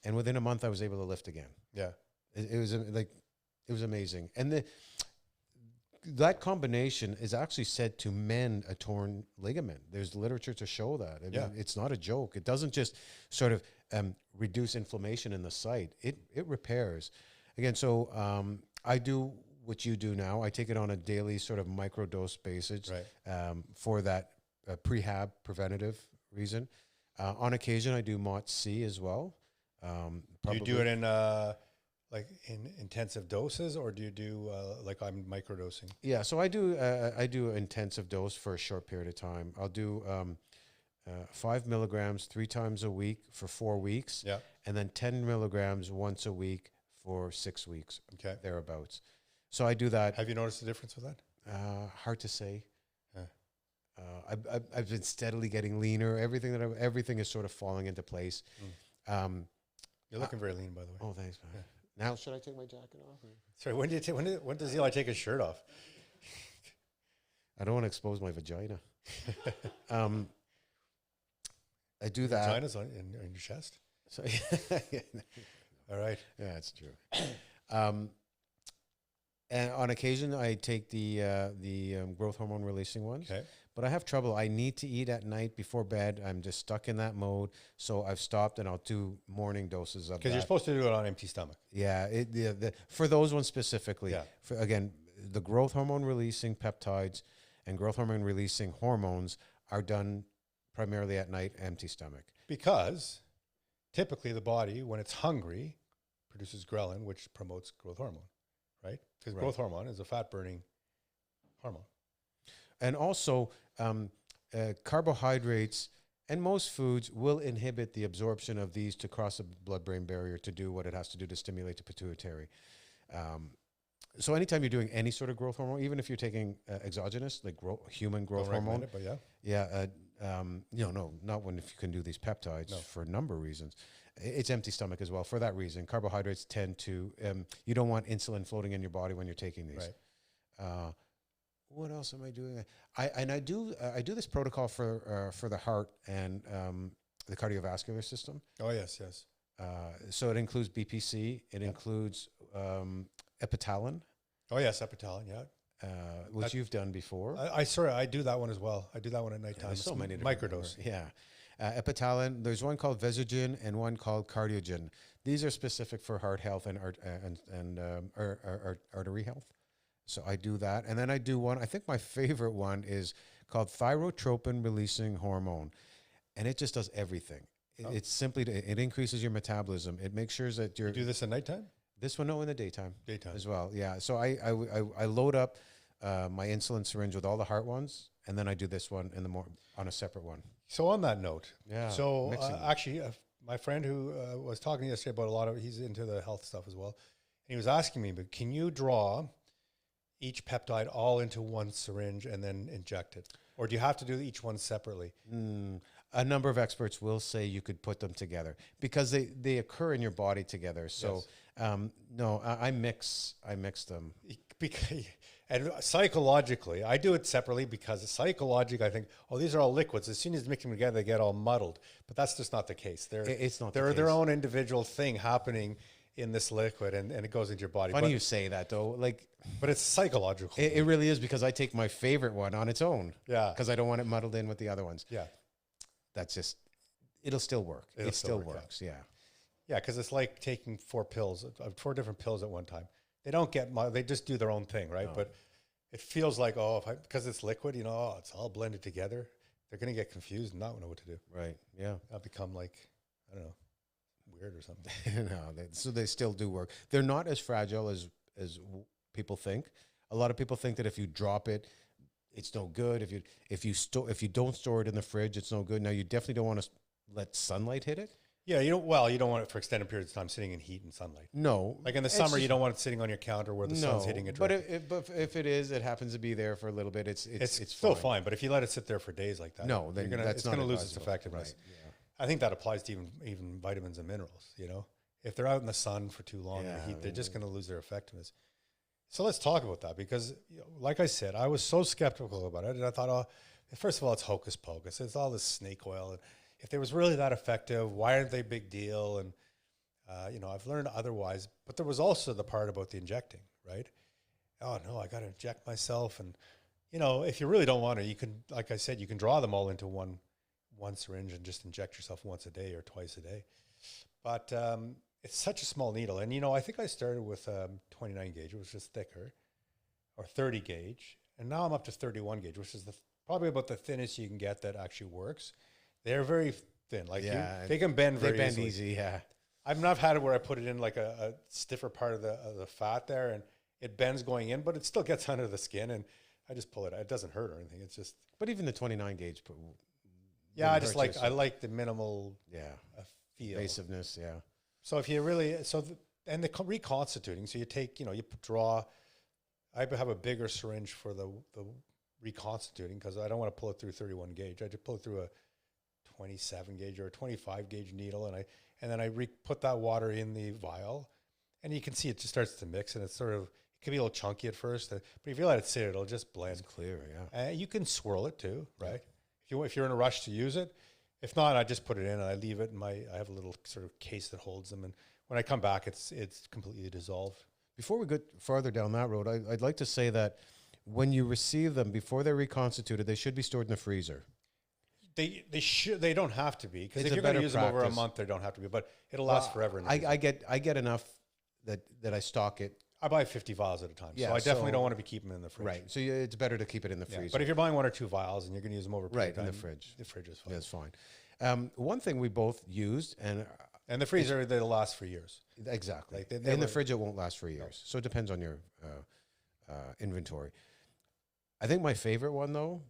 and within a month I was able to lift again. Yeah. It was amazing, and that combination is actually said to mend a torn ligament. There's literature to show that. I mean, it's not a joke. It doesn't just sort of reduce inflammation in the site. It repairs. Again, so I do what you do now. I take it on a daily sort of microdose basis for that preventative reason. On occasion, I do MOTS-C as well. Do you do it in in intensive doses, or do you do like I'm microdosing? Yeah, so I do intensive dose for a short period of time. I'll do 5 milligrams 3 times a week for 4 weeks, and then 10 milligrams once a week for 6 weeks, thereabouts. So I do that. Have you noticed a difference with that? Hard to say. I've been steadily getting leaner. Everything is sort of falling into place. You're looking very lean, by the way. Oh, thanks, man. Now, should I take my jacket off? Sorry, when does Eli take his shirt off? I don't want to expose my vagina. I do that. Vagina's in your chest? So, All right. Yeah, it's true. And on occasion, I take the growth hormone releasing ones. Okay. But I have trouble. I need to eat at night before bed. I'm just stuck in that mode. So I've stopped, and I'll do morning doses of that. Because you're supposed to do it on empty stomach. Yeah, for those ones specifically. Yeah. Again, the growth hormone releasing peptides and growth hormone releasing hormones are done primarily at night, empty stomach. Because typically the body, when it's hungry, produces ghrelin, which promotes growth hormone, right? Because growth hormone is a fat-burning hormone. And also, carbohydrates and most foods will inhibit the absorption of these to cross the blood-brain barrier to do what it has to do to stimulate the pituitary. So anytime you're doing any sort of growth hormone, even if you're taking exogenous, like human growth hormone, But not when if you can do these peptides for a number of reasons. It's empty stomach as well for that reason. Carbohydrates tend to, you don't want insulin floating in your body when you're taking these. Right. What else am I doing? I do this protocol for the heart and the cardiovascular system. Oh, yes. So it includes BPC. It includes epitalin. Oh, yes, epitalin, yeah. Which you've done before. I do that one as well. I do that one at nighttime. There's so many microdose. Yeah. Epitalin. There's one called Visogen and one called Cardiogen. These are specific for heart health and artery health. So I do that. And then I do one, I think my favorite one is called thyrotropin releasing hormone. And it just does everything. It's simply, it increases your metabolism. It makes sure that you're... You do this at nighttime? This one, no, in the daytime. Daytime. As well, yeah. So I load up my insulin syringe with all the heart ones, and then I do this one on a separate one. So on that note, mixing actually, my friend who was talking yesterday about he's into the health stuff as well, and he was asking me, but can you draw each peptide all into one syringe and then inject it? Or do you have to do each one separately? A number of experts will say you could put them together because they occur in your body together. So no, I mix them. Because, and psychologically, I do it separately because psychologically, I think, oh, these are all liquids. As soon as you mix them together, they get all muddled. But that's just not the case. It's not. They're their own individual thing happening in this liquid, and it goes into your body. Funny you say that, though. Like, but it's psychological. It really is, because I take my favorite one on its own. Yeah. Because I don't want it muddled in with the other ones. Yeah. That's just, it'll still work. It still works. Yeah. Yeah, because it's like taking 4 different pills at one time. They don't get, they just do their own thing, right? No. But it feels like, because it's liquid, it's all blended together. They're going to get confused and not know what to do. Right. Yeah. I'll become like, I don't know, weird or something. No, so they still do work. They're not as fragile as people think. A lot of people think that if you drop it, it's no good. If you don't store it in the fridge, it's no good. Now, you definitely don't want to let sunlight hit it. Yeah, you don't want it for extended periods of time sitting in heat and sunlight. No. Like in the summer, you don't want it sitting on your counter where the sun's hitting it. But if it happens to be there for a little bit, it's still fine. But if you let it sit there for days like that, then it's going to lose its effectiveness. Right, yeah. I think that applies to even vitamins and minerals. If they're out in the sun for too long in the heat, they're just going to lose their effectiveness. So let's talk about that, because like I said, I was so skeptical about it, and I thought, first of all, it's hocus pocus. It's all this snake oil, and if it was really that effective, why aren't they a big deal? And I've learned otherwise. But there was also the part about the injecting, right? Oh no, I got to inject myself, and if you really don't want to, you can, like I said, you can draw them all into one syringe and just inject yourself once a day or twice a day. But it's such a small needle. And, I think I started with 29 gauge, which is thicker, or 30 gauge. And now I'm up to 31 gauge, which is probably about the thinnest you can get that actually works. They're very thin. Like they can bend very easily. They bend easy, yeah. I've not had it where I put it in like a stiffer part of the fat there, and it bends going in, but it still gets under the skin, and I just pull it out. It doesn't hurt or anything. It's just... But even the 29 gauge... Yeah, I like the minimal feel. Evasiveness, yeah. So if you really, and the reconstituting, so you take, you draw, I have a bigger syringe for the reconstituting, because I don't want to pull it through 31 gauge. I just pull it through a 27 gauge or a 25 gauge needle, and then I put that water in the vial, and you can see it just starts to mix, and it's sort of, it can be a little chunky at first, but if you let it sit, it'll just blend. It's clear, yeah. You can swirl it too, right? If you're in a rush to use it. If not, I just put it in and I leave it in I have a little sort of case that holds them, and when I come back, it's completely dissolved. Before we get farther down that road, I'd like to say that when you receive them, before they're reconstituted, they should be stored in the freezer. They don't have to be, because if you're going to use them over a month, they don't have to be, but it'll last forever. In the I get enough that I stock it. I buy 50 vials at a time, so I definitely don't want to be keeping them in the fridge. Right, so it's better to keep it in the freezer. But if you're buying 1 or 2 vials and you're going to use them over a period of time, in the fridge. The fridge is fine. That's fine. One thing we both used, and the freezer, they'll last for years. Exactly. Like in the fridge, it won't last for years. No. So it depends on your inventory. I think my favorite one, though,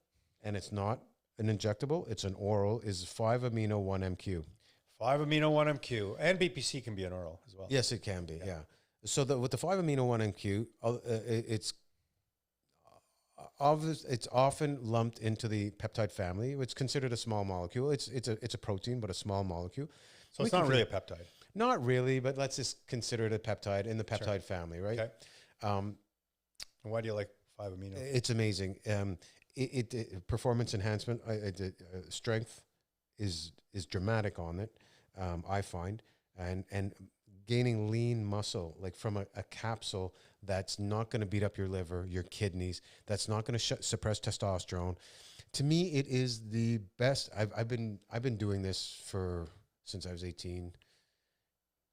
and it's not an injectable, it's an oral, is 5-amino 1-MQ. 5-amino 1-MQ, and BPC can be an oral as well. Yes, it can be, yeah. So with the 5-amino 1-MQ, it's often lumped into the peptide family. It's considered a small molecule. It's a protein, but a small molecule. So it's not really a peptide. Not really, but let's just consider it a peptide in the peptide family, right? Okay. And why do you like 5-amino? It's amazing. Performance enhancement, strength is dramatic on it. I find, and gaining lean muscle, like from a capsule that's not going to beat up your liver, your kidneys, that's not going to suppress testosterone. To me, it is the best. I've been doing this since I was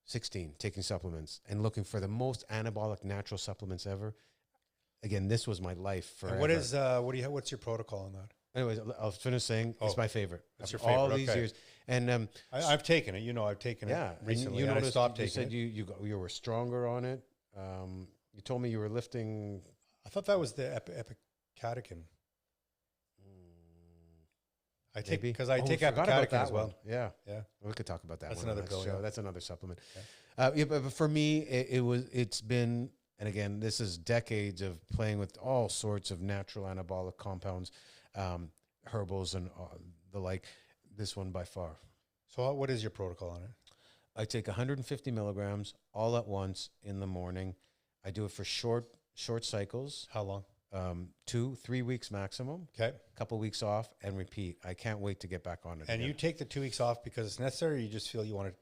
16, taking supplements and looking for the most anabolic natural supplements ever. Again, this was my life forever. And what's your protocol on that? Anyways, I'll finish saying it's my favorite. That's your favorite. All these years. And I've taken it. I've taken it recently. And I stopped taking it. You said you were stronger on it. You told me you were lifting. I thought that was the epicatechin. I take because I take epicatechin as well. Yeah. We could talk about that. That's one another pill. Yeah. That's another supplement. Yeah. But for me, it's been, and again, this is decades of playing with all sorts of natural anabolic compounds, herbals, and the like. this one by far. So what is your protocol on it? I take 150 milligrams all at once in the morning. I do it for short cycles, How long? 2-3 weeks maximum. Okay. Couple weeks off and repeat. I can't wait to get back on it. And again. you take the 2 weeks off because it's necessary, or you just feel you want to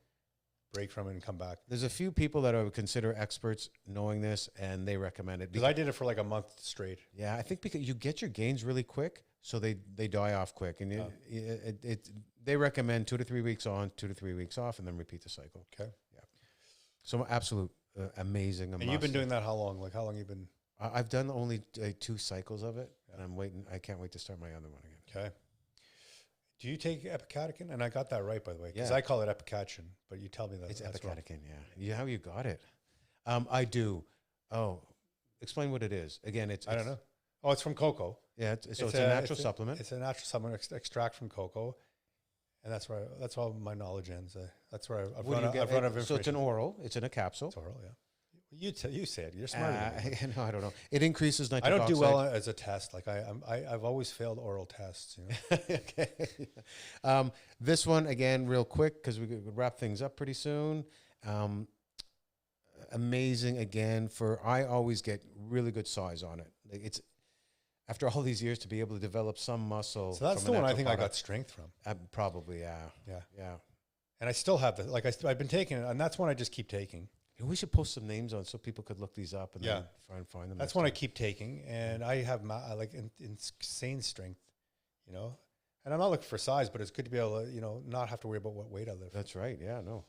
break from it and come back? There's a few people that I would consider experts knowing this, and they recommend it. Because I did it for like a month straight. Yeah, I think because you get your gains really quick, so they die off quick, and they recommend 2 to 3 weeks on, 2 to 3 weeks off, and then repeat the cycle. Okay. Yeah. So absolute amazing. And you've been doing that how long? Like how long you've been? I've done only 2 cycles of it, and I'm waiting. I can't wait to start my other one again. Okay. Do you take epicatechin? And I got that right, by the way, because Yeah. I call it epicatechin, but you tell me that It's that's wrong. epicatechin, yeah. How you got it? I do. Oh, explain what it is. Again, I don't know. Oh, it's from cocoa. Yeah, it's a natural supplement. It's a natural supplement extract from cocoa, and that's all my knowledge ends. That's where I've run out of information. So it's an oral. It's in a capsule. It's oral, yeah. You say it. You're smarter than me. No, I don't know. It increases nitric I don't oxide. do well as a test. Like I've always failed oral tests. You know? Okay. This one again, real quick, because we could wrap things up pretty soon. Amazing again. I always get really good size on it. Like it's after all these years to be able to develop some muscle. So that's the one I think I got strength from. Probably, yeah. And I still have I've been taking it, and that's one I just keep taking. We should post some names on so people could look these up and then try and find them. That's one I keep taking, and I have insane strength, you know. And I'm not looking for size, but it's good to be able to, you know, not have to worry about what weight I lift. That's right. Yeah, no.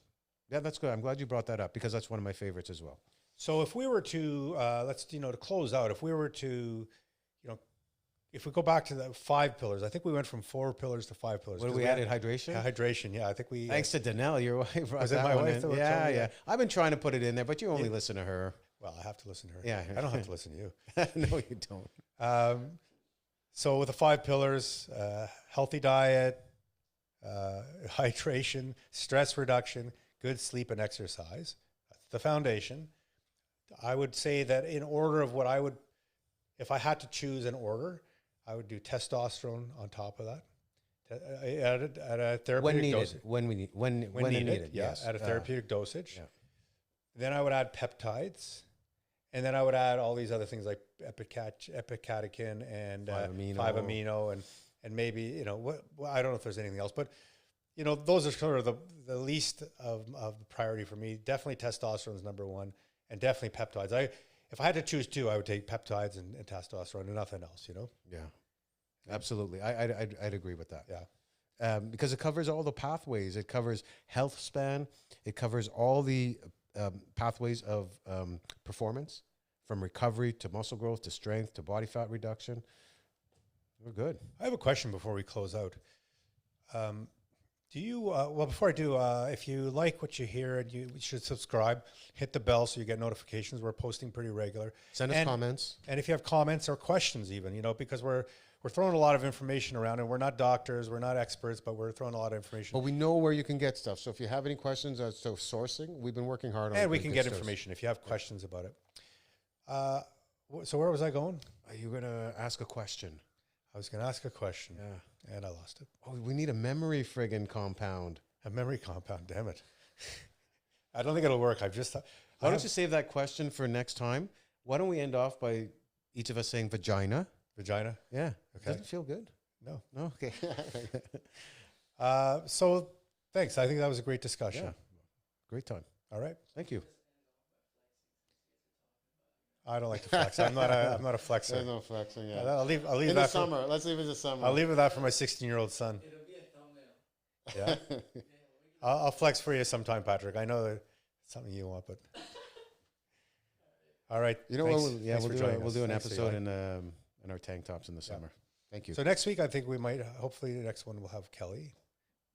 Yeah, that's good. I'm glad you brought that up because that's one of my favorites as well. So if we were to, to close out, if we were to, you know, if we go back to the 5 pillars, I think we went from 4 pillars to 5 pillars. What we added? Hydration? Hydration, yeah. I think we... Thanks to Danelle, your wife. Was it my wife? Yeah. I've been trying to put it in there, but you only listen to her. Well, I have to listen to her. Yeah. I don't have to listen to you. No, you don't. So with the 5 pillars, healthy diet, hydration, stress reduction, good sleep and exercise, that's the foundation. I would say that in order of what I would, if I had to choose an order, I would do testosterone on top of that at a therapeutic dosage. When needed, yes. At a therapeutic dosage. Yeah. Then I would add peptides. And then I would add all these other things like epicatechin and 5-amino and maybe, you know, I don't know if there's anything else, but, you know, those are sort of the least of the priority for me. Definitely testosterone is number 1 and definitely peptides. If I had to choose 2, I would take peptides and testosterone and nothing else, you know? Yeah, absolutely. I'd agree with that. Yeah. Because it covers all the pathways. It covers health span. It covers all the pathways of performance, from recovery to muscle growth to strength to body fat reduction. We're good. I have a question before we close out. Do you, well, before I do, if you like what you hear, and you should subscribe, hit the bell so you get notifications. We're posting pretty regular. Send us comments. And if you have comments or questions even, you know, because we're throwing a lot of information around, and we're not doctors, we're not experts, but we're throwing a lot of information. But we know where you can get stuff. So if you have any questions as to sourcing, we've been working hard on it. And we can get information if you have questions about it. So where was I going? Are you going to ask a question? I was going to ask a question. Yeah. And I lost it. Oh, we need a memory friggin' compound. A memory compound, damn it. I don't think it'll work. I've just... Why don't you save that question for next time? Why don't we end off by each of us saying vagina? Vagina? Yeah. Okay. Doesn't it feel good? No. No? Okay. So thanks. I think that was a great discussion. Yeah. Great time. All right. Thank you. I don't like to flex. I'm not a flexer. There's no flexing, yeah. I'll leave in that the summer. Let's leave it in the summer. I'll leave that for my 16-year-old son. It'll be a thumbnail. Yeah. I'll flex for you sometime, Patrick. I know that it's something you want, but all right. You know what? We'll do an Thanks, episode Eli. in our tank tops in the summer. Thank you. So next week, I think we might. Hopefully, the next one we'll have Kelly.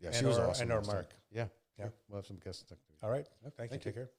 Yeah, she was awesome. And our Mark. Yeah. Yeah. We'll have some guests. All right. Yep. Thank you. Take care.